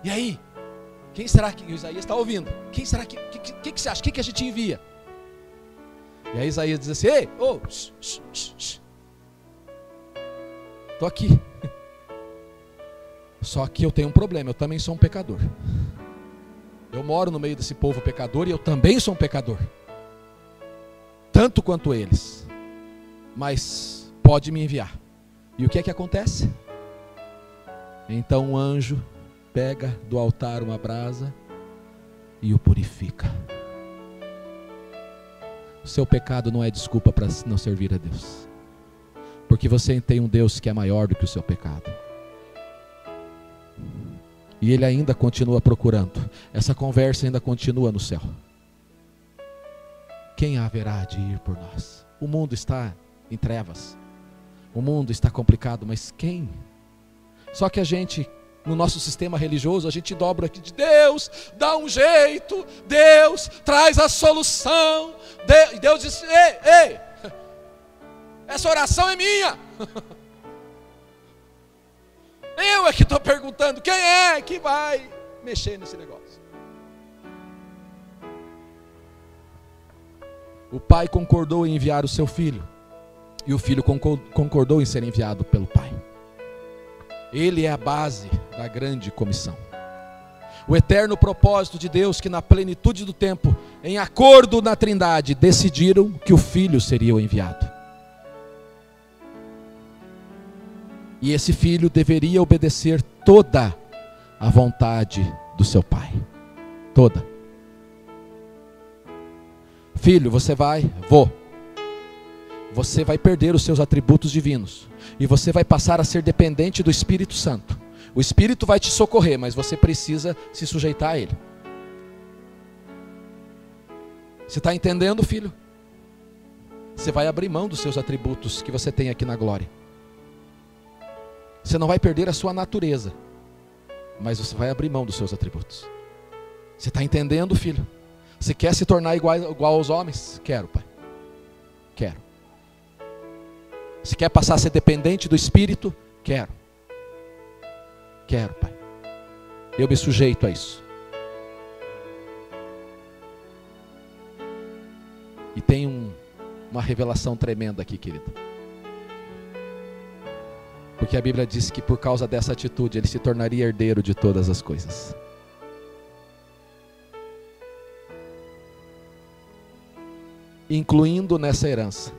E aí, quem será que Isaías está ouvindo? Quem será que você acha? Que a gente envia? E aí Isaías diz assim: ei, estou aqui. Só que eu tenho um problema, eu também sou um pecador. Eu moro no meio desse povo pecador e eu também sou um pecador. Tanto quanto eles. Mas pode me enviar. E o que é que acontece? Então um anjo pega do altar uma brasa e o purifica. O seu pecado não é desculpa para não servir a Deus, porque você tem um Deus que é maior do que o seu pecado, e Ele ainda continua procurando. Essa conversa ainda continua no céu. Quem haverá de ir por nós? O mundo está em trevas, o mundo está complicado, mas quem? Só que a gente, no nosso sistema religioso, a gente dobra aqui de Deus, dá um jeito, Deus traz a solução. E Deus diz: ei, essa oração é minha. Eu é que estou perguntando, quem é que vai mexer nesse negócio? O pai concordou em enviar o seu filho, e o filho concordou em ser enviado pelo pai. Ele é a base da grande comissão. O eterno propósito de Deus, que na plenitude do tempo, em acordo na Trindade, decidiram que o Filho seria o enviado. E esse Filho deveria obedecer toda a vontade do seu Pai. Toda. Filho, você vai? Vou. Você vai perder os seus atributos divinos. E você vai passar a ser dependente do Espírito Santo. O Espírito vai te socorrer, mas você precisa se sujeitar a Ele. Você está entendendo, filho? Você vai abrir mão dos seus atributos que você tem aqui na glória. Você não vai perder a sua natureza, mas você vai abrir mão dos seus atributos. Você está entendendo, filho? Você quer se tornar igual aos homens? Quero, pai. Quero. Você quer passar a ser dependente do Espírito? Quero. Quero, pai. Eu me sujeito a isso. E tem uma revelação tremenda aqui, querido. Porque a Bíblia diz que por causa dessa atitude ele se tornaria herdeiro de todas as coisas. Incluindo nessa herança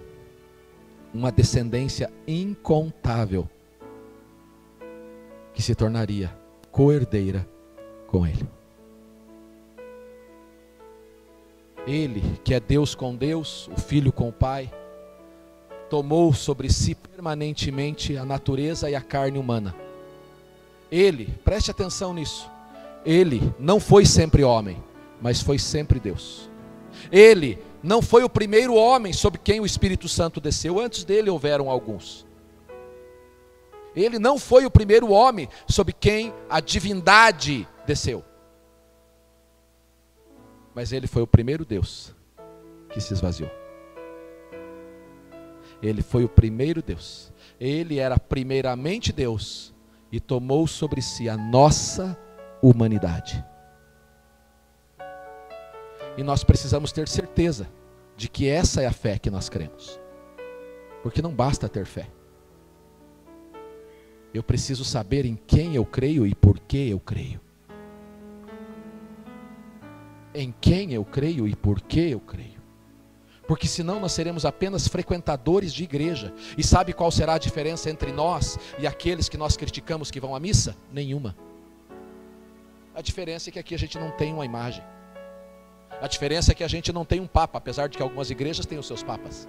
uma descendência incontável, que se tornaria co-herdeira com ele. Ele, que é Deus com Deus, o Filho com o Pai, tomou sobre si permanentemente a natureza e a carne humana. Ele, preste atenção nisso, ele não foi sempre homem, mas foi sempre Deus. Ele não foi o primeiro homem sobre quem o Espírito Santo desceu, antes dele houveram alguns. Ele não foi o primeiro homem sobre quem a divindade desceu. Mas ele foi o primeiro Deus que se esvaziou. Ele foi o primeiro Deus. Ele era primeiramente Deus e tomou sobre si a nossa humanidade. E nós precisamos ter certeza de que essa é a fé que nós cremos. Porque não basta ter fé. Eu preciso saber em quem eu creio e por que eu creio. Em quem eu creio e por que eu creio. Porque senão nós seremos apenas frequentadores de igreja. E sabe qual será a diferença entre nós e aqueles que nós criticamos que vão à missa? Nenhuma. A diferença é que aqui a gente não tem uma imagem. A diferença é que a gente não tem um papa, apesar de que algumas igrejas têm os seus papas.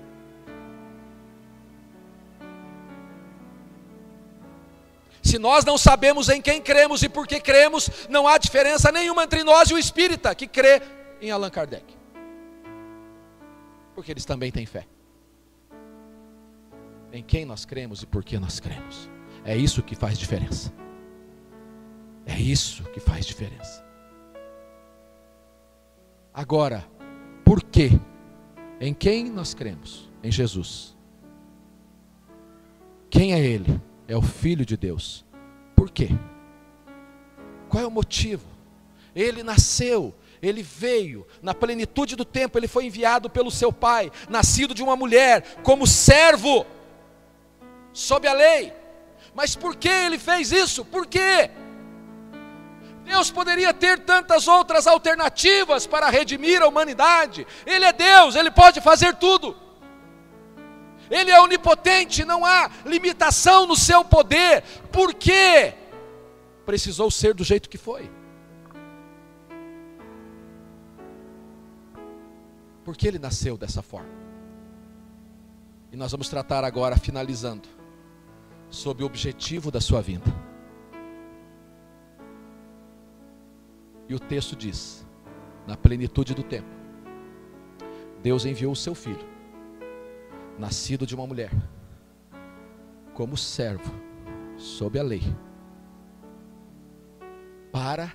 Se nós não sabemos em quem cremos e por que cremos, não há diferença nenhuma entre nós e o espírita que crê em Allan Kardec. Porque eles também têm fé. Em quem nós cremos e por que nós cremos. É isso que faz diferença. É isso que faz diferença. Agora, por quê? Em quem nós cremos? Em Jesus. Quem é Ele? É o Filho de Deus. Por quê? Qual é o motivo? Ele nasceu, ele veio, na plenitude do tempo, ele foi enviado pelo seu pai, nascido de uma mulher, como servo, sob a lei. Mas por que ele fez isso? Por quê? Deus poderia ter tantas outras alternativas para redimir a humanidade. Ele é Deus, ele pode fazer tudo. Ele é onipotente, não há limitação no seu poder. Por quê? Precisou ser do jeito que foi. Porque ele nasceu dessa forma. E nós vamos tratar agora, finalizando, sobre o objetivo da sua vinda. E o texto diz, na plenitude do tempo, Deus enviou o seu Filho, nascido de uma mulher, como servo, sob a lei, para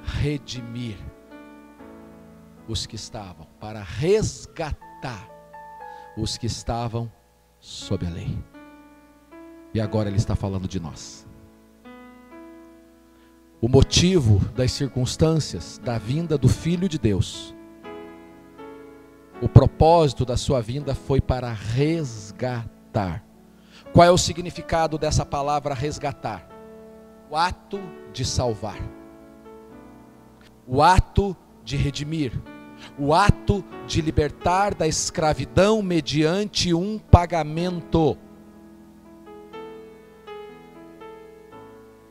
redimir os que estavam, para resgatar os que estavam sob a lei. E agora ele está falando de nós. O motivo das circunstâncias da vinda do Filho de Deus, o propósito da sua vinda foi para resgatar. Qual é o significado dessa palavra resgatar? O ato de salvar, o ato de redimir, o ato de libertar da escravidão mediante um pagamento.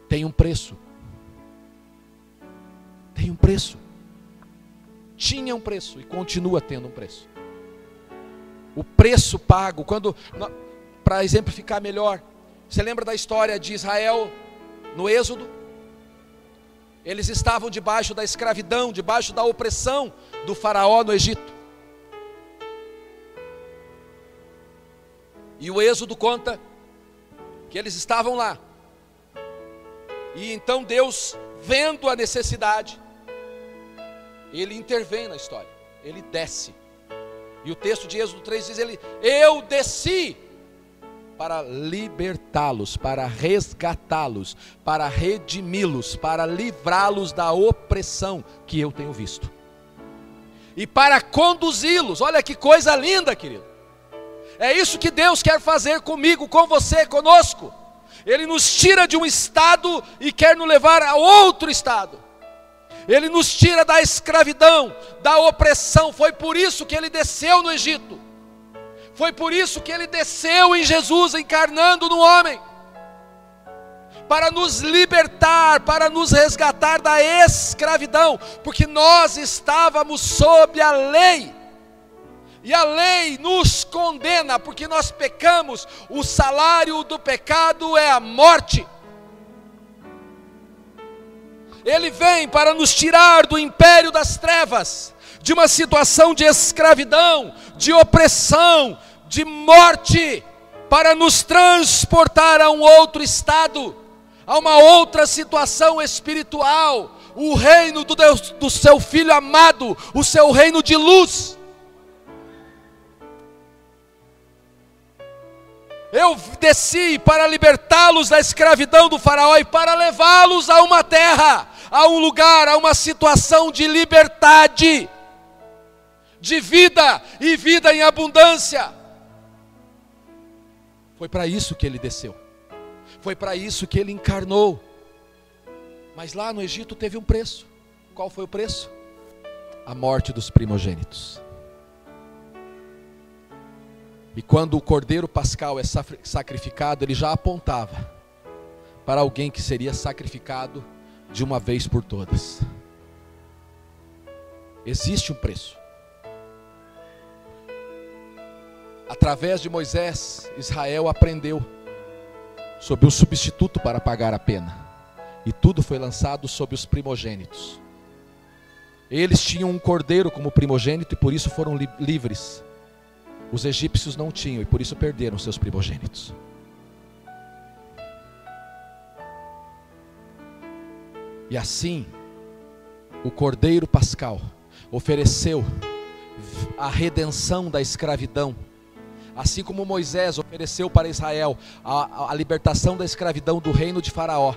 Tem um preço. Tem um preço. Tinha um preço e continua tendo um preço. O preço pago, para exemplificar melhor, você lembra da história de Israel no Êxodo? Eles estavam debaixo da escravidão, debaixo da opressão do faraó no Egito. E o Êxodo conta que eles estavam lá. E então Deus, vendo a necessidade, ele intervém na história, ele desce. E o texto de Êxodo 3 diz, eu desci para libertá-los, para resgatá-los, para redimi-los, para livrá-los da opressão que eu tenho visto. E para conduzi-los, olha que coisa linda, querido. É isso que Deus quer fazer comigo, com você, conosco. Ele nos tira de um estado e quer nos levar a outro estado. Ele nos tira da escravidão, da opressão. Foi por isso que ele desceu no Egito. Foi por isso que ele desceu em Jesus, encarnando no homem, para nos libertar, para nos resgatar da escravidão, porque nós estávamos sob a lei, e a lei nos condena, porque nós pecamos. O salário do pecado é a morte. Ele vem para nos tirar do império das trevas, de uma situação de escravidão, de opressão, de morte, para nos transportar a um outro estado, a uma outra situação espiritual, o reino do seu Filho amado, o seu reino de luz. Eu desci para libertá-los da escravidão do faraó e para levá-los a uma terra, a um lugar, a uma situação de liberdade, de vida e vida em abundância. Foi para isso que ele desceu, foi para isso que ele encarnou. Mas lá no Egito teve um preço. Qual foi o preço? A morte dos primogênitos. E quando o cordeiro pascal é sacrificado, ele já apontava para alguém que seria sacrificado de uma vez por todas. Existe um preço. Através de Moisés, Israel aprendeu sobre um substituto para pagar a pena. E tudo foi lançado sobre os primogênitos. Eles tinham um cordeiro como primogênito e por isso foram livres. Os egípcios não tinham e por isso perderam seus primogênitos. E assim, o cordeiro pascal ofereceu a redenção da escravidão. Assim como Moisés ofereceu para Israel a libertação da escravidão do reino de Faraó,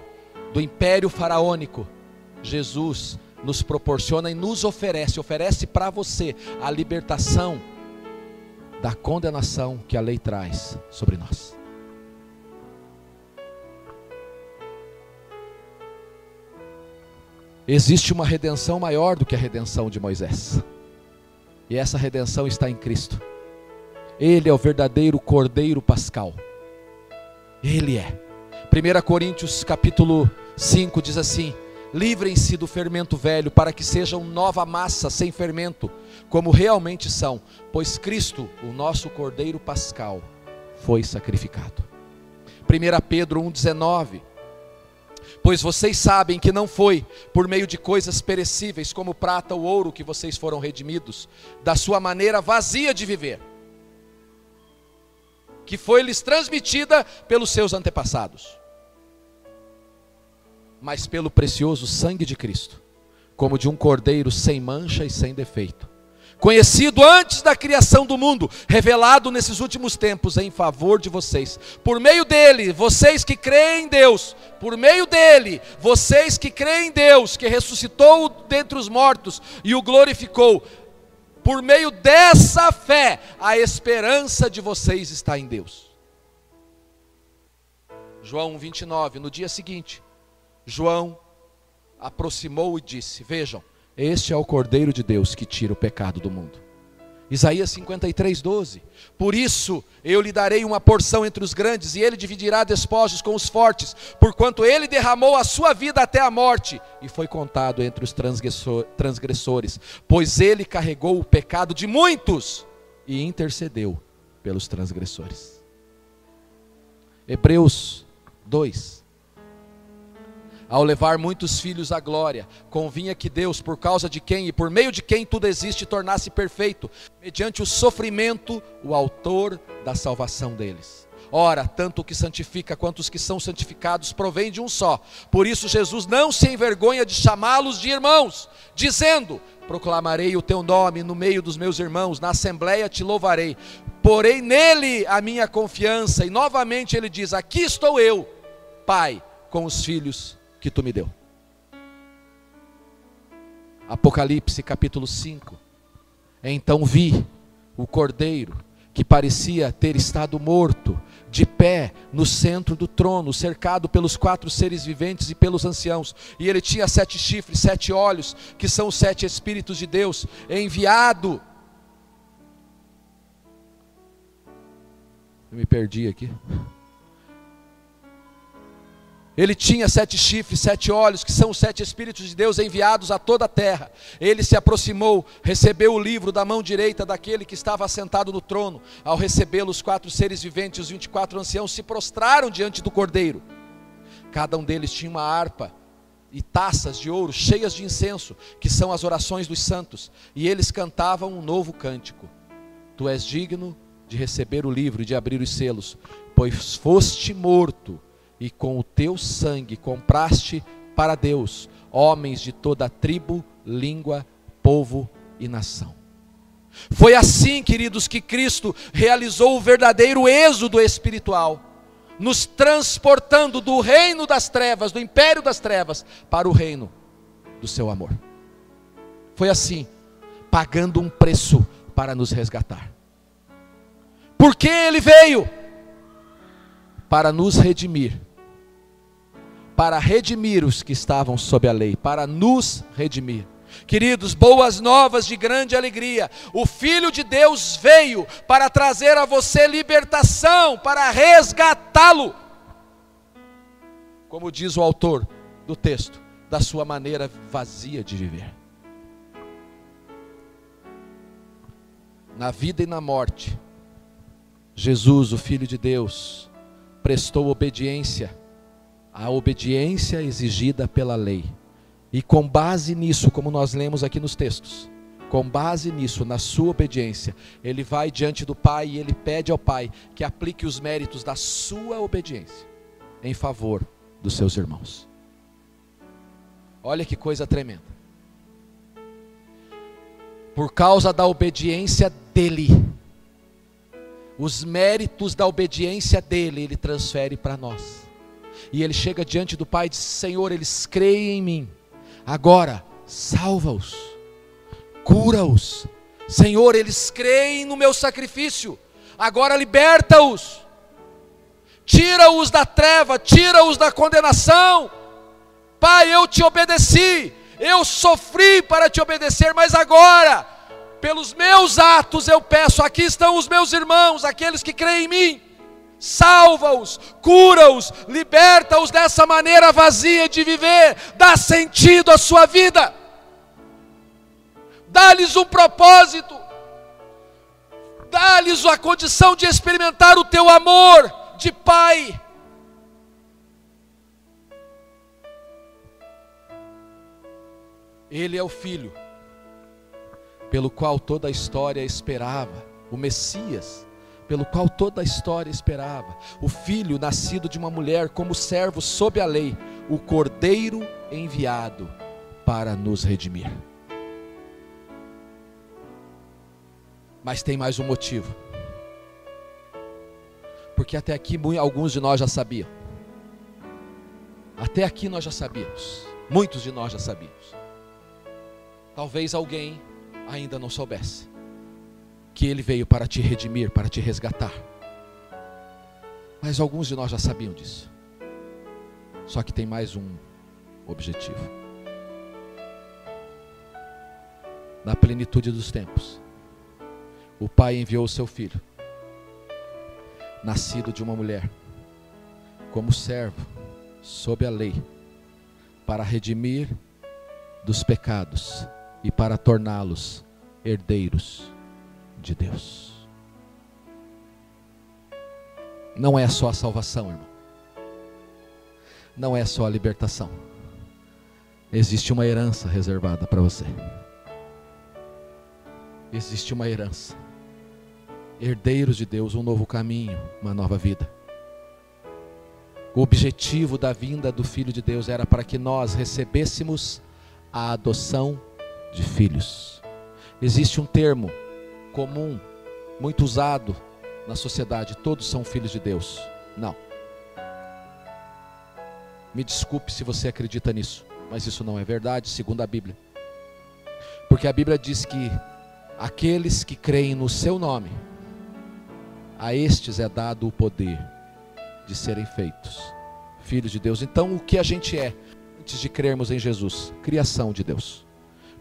do império faraônico, Jesus nos proporciona e nos oferece para você a libertação da condenação que a lei traz sobre nós. Existe uma redenção maior do que a redenção de Moisés, e essa redenção está em Cristo. Ele é o verdadeiro cordeiro pascal. Ele é. 1 Coríntios capítulo 5 diz assim: livrem-se do fermento velho, para que sejam nova massa, sem fermento, como realmente são, pois Cristo, o nosso cordeiro pascal, foi sacrificado. 1 Pedro 1,19: pois vocês sabem que não foi por meio de coisas perecíveis, como prata ou ouro, que vocês foram redimidos da sua maneira vazia de viver, que foi-lhes transmitida pelos seus antepassados, mas pelo precioso sangue de Cristo, como de um cordeiro sem mancha e sem defeito, conhecido antes da criação do mundo, revelado nesses últimos tempos em favor de vocês. Por meio dele, vocês que creem em Deus, por meio dele, vocês que creem em Deus, que ressuscitou dentre os mortos e o glorificou, por meio dessa fé, a esperança de vocês está em Deus. João 29, no dia seguinte, João aproximou e disse: vejam, este é o Cordeiro de Deus que tira o pecado do mundo. Isaías 53:12: por isso eu lhe darei uma porção entre os grandes, e ele dividirá despojos com os fortes, porquanto ele derramou a sua vida até a morte, e foi contado entre os transgressores, pois ele carregou o pecado de muitos, e intercedeu pelos transgressores. Hebreus 2: ao levar muitos filhos à glória, convinha que Deus, por causa de quem e por meio de quem tudo existe, tornasse perfeito, mediante o sofrimento, o autor da salvação deles. Ora, tanto o que santifica quanto os que são santificados provém de um só. Por isso Jesus não se envergonha de chamá-los de irmãos, dizendo: proclamarei o teu nome no meio dos meus irmãos, na assembleia te louvarei. Porém nele a minha confiança. E novamente ele diz: aqui estou eu, Pai, com os filhos que tu me deu. Apocalipse capítulo 5: então vi o cordeiro, que parecia ter estado morto, de pé no centro do trono, cercado pelos 4 seres viventes e pelos anciãos, e ele tinha 7 chifres, 7 olhos, que são os 7 Espíritos de Deus, enviado. Eu me perdi aqui. Ele tinha 7 chifres, 7 olhos, que são os 7 Espíritos de Deus enviados a toda a terra. Ele se aproximou, recebeu o livro da mão direita daquele que estava assentado no trono. Ao recebê-lo, os 4 seres viventes e os 24 anciãos se prostraram diante do Cordeiro. Cada um deles tinha uma harpa e taças de ouro cheias de incenso, que são as orações dos santos. E eles cantavam um novo cântico: Tu és digno de receber o livro e de abrir os selos, pois foste morto, e com o teu sangue compraste para Deus homens de toda tribo, língua, povo e nação. Foi assim, queridos, que Cristo realizou o verdadeiro êxodo espiritual, nos transportando do reino das trevas, do império das trevas, para o reino do seu amor. Foi assim, pagando um preço para nos resgatar. Por que Ele veio? Para nos redimir, para redimir os que estavam sob a lei, para nos redimir. Queridos, boas novas de grande alegria. O Filho de Deus veio para trazer a você libertação, para resgatá-lo. Como diz o autor do texto, da sua maneira vazia de viver. Na vida e na morte, Jesus, o Filho de Deus, prestou obediência, a obediência exigida pela lei. E com base nisso, como nós lemos aqui nos textos, com base nisso, na sua obediência, Ele vai diante do Pai e Ele pede ao Pai que aplique os méritos da sua obediência em favor dos seus irmãos. Olha que coisa tremenda. Por causa da obediência dEle, os méritos da obediência dEle, Ele transfere para nós. E Ele chega diante do Pai e diz: Senhor, eles creem em mim. Agora, salva-os, cura-os. Senhor, eles creem no meu sacrifício. Agora liberta-os. Tira-os da treva, tira-os da condenação. Pai, eu te obedeci, eu sofri para te obedecer, mas agora, pelos meus atos eu peço, aqui estão os meus irmãos, aqueles que creem em mim. Salva-os, cura-os, liberta-os dessa maneira vazia de viver, dá sentido à sua vida, dá-lhes um propósito, dá-lhes a condição de experimentar o teu amor de Pai. Ele é o Filho pelo qual toda a história esperava, o Messias pelo qual toda a história esperava, o Filho nascido de uma mulher como servo sob a lei, o Cordeiro enviado para nos redimir. Mas tem mais um motivo, porque até aqui alguns de nós já sabiam, até aqui nós já sabíamos, muitos de nós já sabíamos, talvez alguém ainda não soubesse, que Ele veio para te redimir, para te resgatar. Mas alguns de nós já sabiam disso. Só que tem mais um objetivo. Na plenitude dos tempos, o Pai enviou o seu Filho, nascido de uma mulher, como servo, sob a lei, para redimir dos pecados e para torná-los herdeiros de Deus. Não é só a salvação, irmão. Não é só a libertação. Existe uma herança reservada para você. Existe uma herança. Herdeiros de Deus, um novo caminho, uma nova vida. O objetivo da vinda do Filho de Deus era para que nós recebêssemos a adoção de filhos. Existe um termo comum, muito usado na sociedade: todos são filhos de Deus. Não. Me desculpe se você acredita nisso, mas isso não é verdade, segundo a Bíblia. Porque a Bíblia diz que aqueles que creem no seu nome, a estes é dado o poder de serem feitos filhos de Deus. Então, o que a gente é antes de crermos em Jesus? Criação de Deus.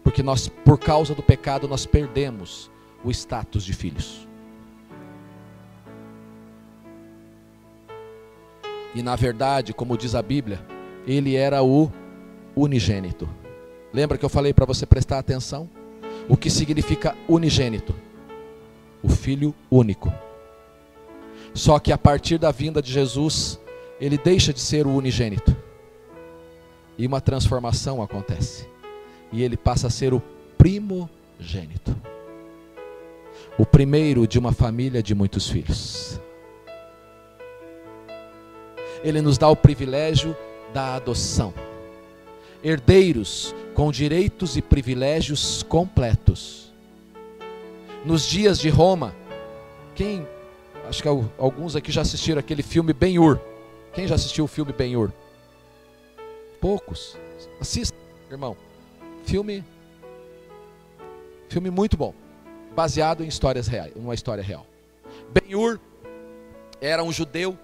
Porque nós, por causa do pecado, nós perdemos o status de filhos. E na verdade, como diz a Bíblia, ele era o unigênito. Lembra que eu falei para você prestar atenção? O que significa unigênito? O filho único. Só que a partir da vinda de Jesus, ele deixa de ser o unigênito. E uma transformação acontece. E ele passa a ser o primogênito. O primeiro de uma família de muitos filhos. Ele nos dá o privilégio da adoção. Herdeiros com direitos e privilégios completos. Nos dias de Roma, acho que alguns aqui já assistiram aquele filme Ben-Hur. Quem já assistiu o filme Ben-Hur? Poucos. Assista, irmão. Filme muito bom. Baseado em histórias reais, uma história real. Ben-Hur era um judeu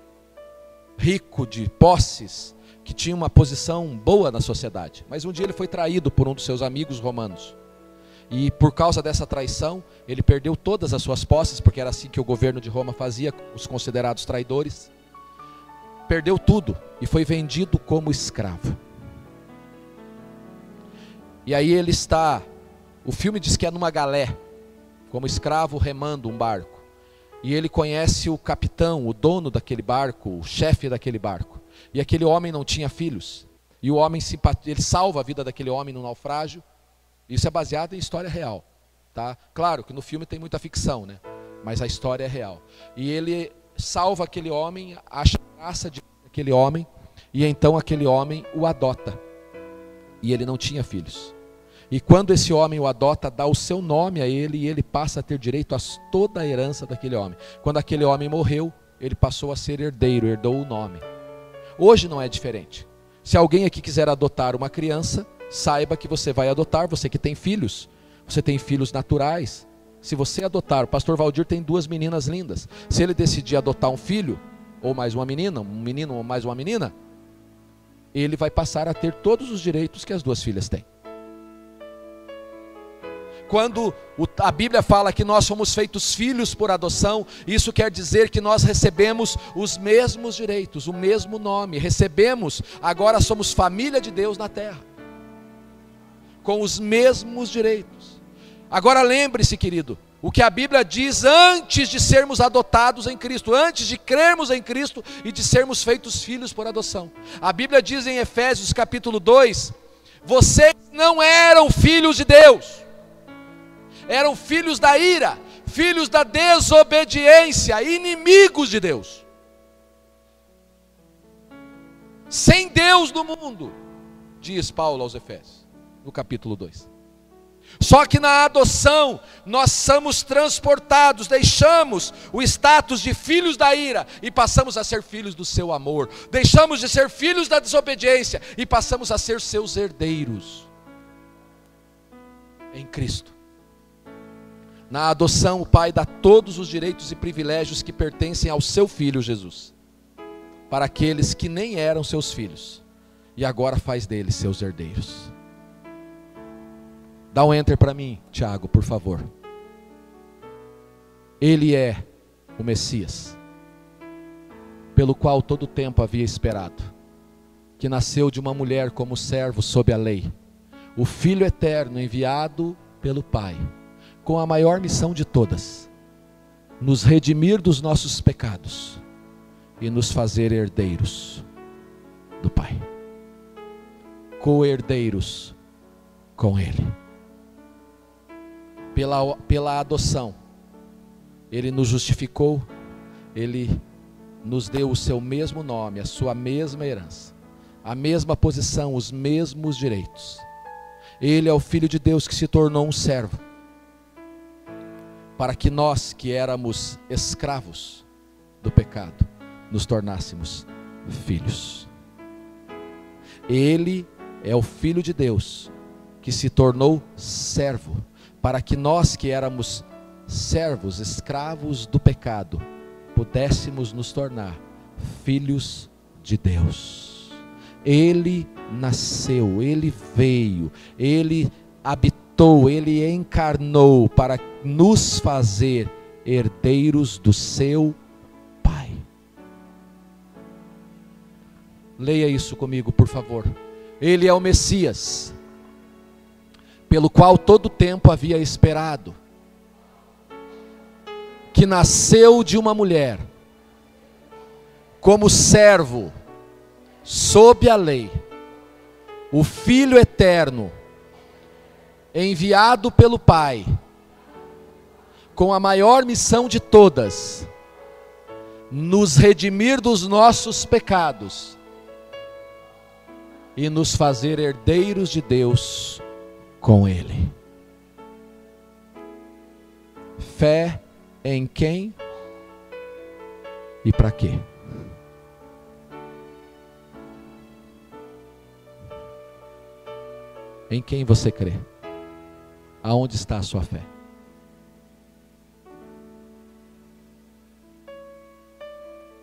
rico de posses, que tinha uma posição boa na sociedade. Mas um dia ele foi traído por um dos seus amigos romanos. E por causa dessa traição, ele perdeu todas as suas posses, porque era assim que o governo de Roma fazia, os considerados traidores. Perdeu tudo e foi vendido como escravo. E aí ele está, o filme diz que é numa galé, como escravo remando um barco. E ele conhece o capitão, o dono daquele barco, o chefe daquele barco. E aquele homem não tinha filhos. E o homem ele salva a vida daquele homem no naufrágio. Isso é baseado em história real, tá? Claro que no filme tem muita ficção, né? Mas a história é real. E ele salva aquele homem, acha graça de aquele homem, e então aquele homem o adota. E ele não tinha filhos. E quando esse homem o adota, dá o seu nome a ele, e ele passa a ter direito a toda a herança daquele homem. Quando aquele homem morreu, ele passou a ser herdeiro, herdou o nome. Hoje não é diferente. Se alguém aqui quiser adotar uma criança, saiba que você vai adotar, você que tem filhos. Você tem filhos naturais. Se você adotar, o pastor Valdir tem 2 meninas lindas. Se ele decidir adotar um filho, ou mais uma menina, um menino ou mais uma menina, ele vai passar a ter todos os direitos que as 2 filhas têm. Quando a Bíblia fala que nós somos feitos filhos por adoção, isso quer dizer que nós recebemos os mesmos direitos, o mesmo nome. Recebemos, agora somos família de Deus na terra. Com os mesmos direitos. Agora lembre-se, querido, o que a Bíblia diz antes de sermos adotados em Cristo, antes de crermos em Cristo e de sermos feitos filhos por adoção. A Bíblia diz em Efésios capítulo 2, vocês não eram filhos de Deus. Eram filhos da ira, filhos da desobediência, inimigos de Deus. Sem Deus no mundo, diz Paulo aos Efésios, no capítulo 2. Só que na adoção, nós somos transportados, deixamos o status de filhos da ira e passamos a ser filhos do seu amor. Deixamos de ser filhos da desobediência e passamos a ser seus herdeiros em Cristo. Na adoção, o Pai dá todos os direitos e privilégios que pertencem ao seu Filho Jesus, para aqueles que nem eram seus filhos, e agora faz deles seus herdeiros. Dá um enter para mim, Tiago, por favor. Ele é o Messias, pelo qual todo o tempo havia esperado, que nasceu de uma mulher como servo sob a lei, o Filho eterno enviado pelo Pai, com a maior missão de todas, nos redimir dos nossos pecados e nos fazer herdeiros do Pai, co-herdeiros com Ele. Pela adoção, Ele nos justificou, Ele nos deu o seu mesmo nome, a sua mesma herança, a mesma posição, os mesmos direitos. Ele é o Filho de Deus que se tornou um servo, para que nós que éramos escravos do pecado, nos tornássemos filhos. Ele é o Filho de Deus que se tornou servo, para que nós que éramos servos, escravos do pecado, pudéssemos nos tornar filhos de Deus. Ele nasceu, Ele veio, Ele habitou, Ele encarnou para nos fazer herdeiros do seu Pai. Leia isso comigo, por favor. Ele é o Messias, pelo qual todo o tempo havia esperado, que nasceu de uma mulher, como servo, sob a lei, o Filho eterno, enviado pelo Pai, com a maior missão de todas, nos redimir dos nossos pecados e nos fazer herdeiros de Deus com Ele. Fé em quem e para quê? Em quem você crê? Aonde está a sua fé?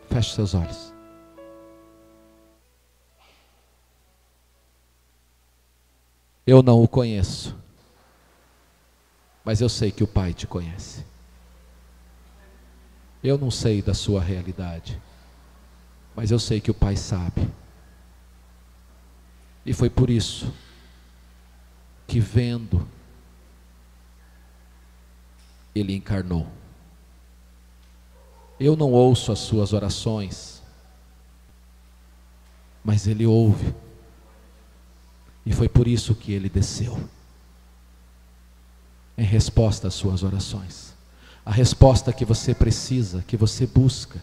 Feche seus olhos. Eu não o conheço, mas eu sei que o Pai te conhece. Eu não sei da sua realidade, mas eu sei que o Pai sabe. E foi por isso que, vendo, Ele encarnou. Eu não ouço as suas orações, mas Ele ouve. E foi por isso que Ele desceu, em resposta às suas orações. A resposta que você precisa, que você busca,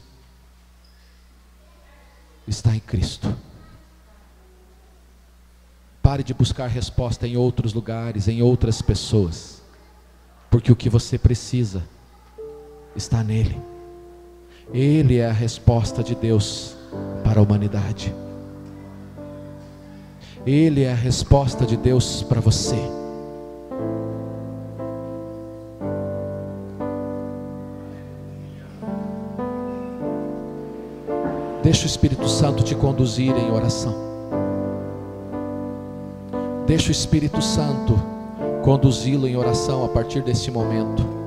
está em Cristo. Pare de buscar resposta em outros lugares, em outras pessoas, porque o que você precisa está nele. Ele é a resposta de Deus para a humanidade. Ele é a resposta de Deus para você. Deixa o Espírito Santo te conduzir em oração. Deixa o Espírito Santo conduzi-lo em oração a partir deste momento.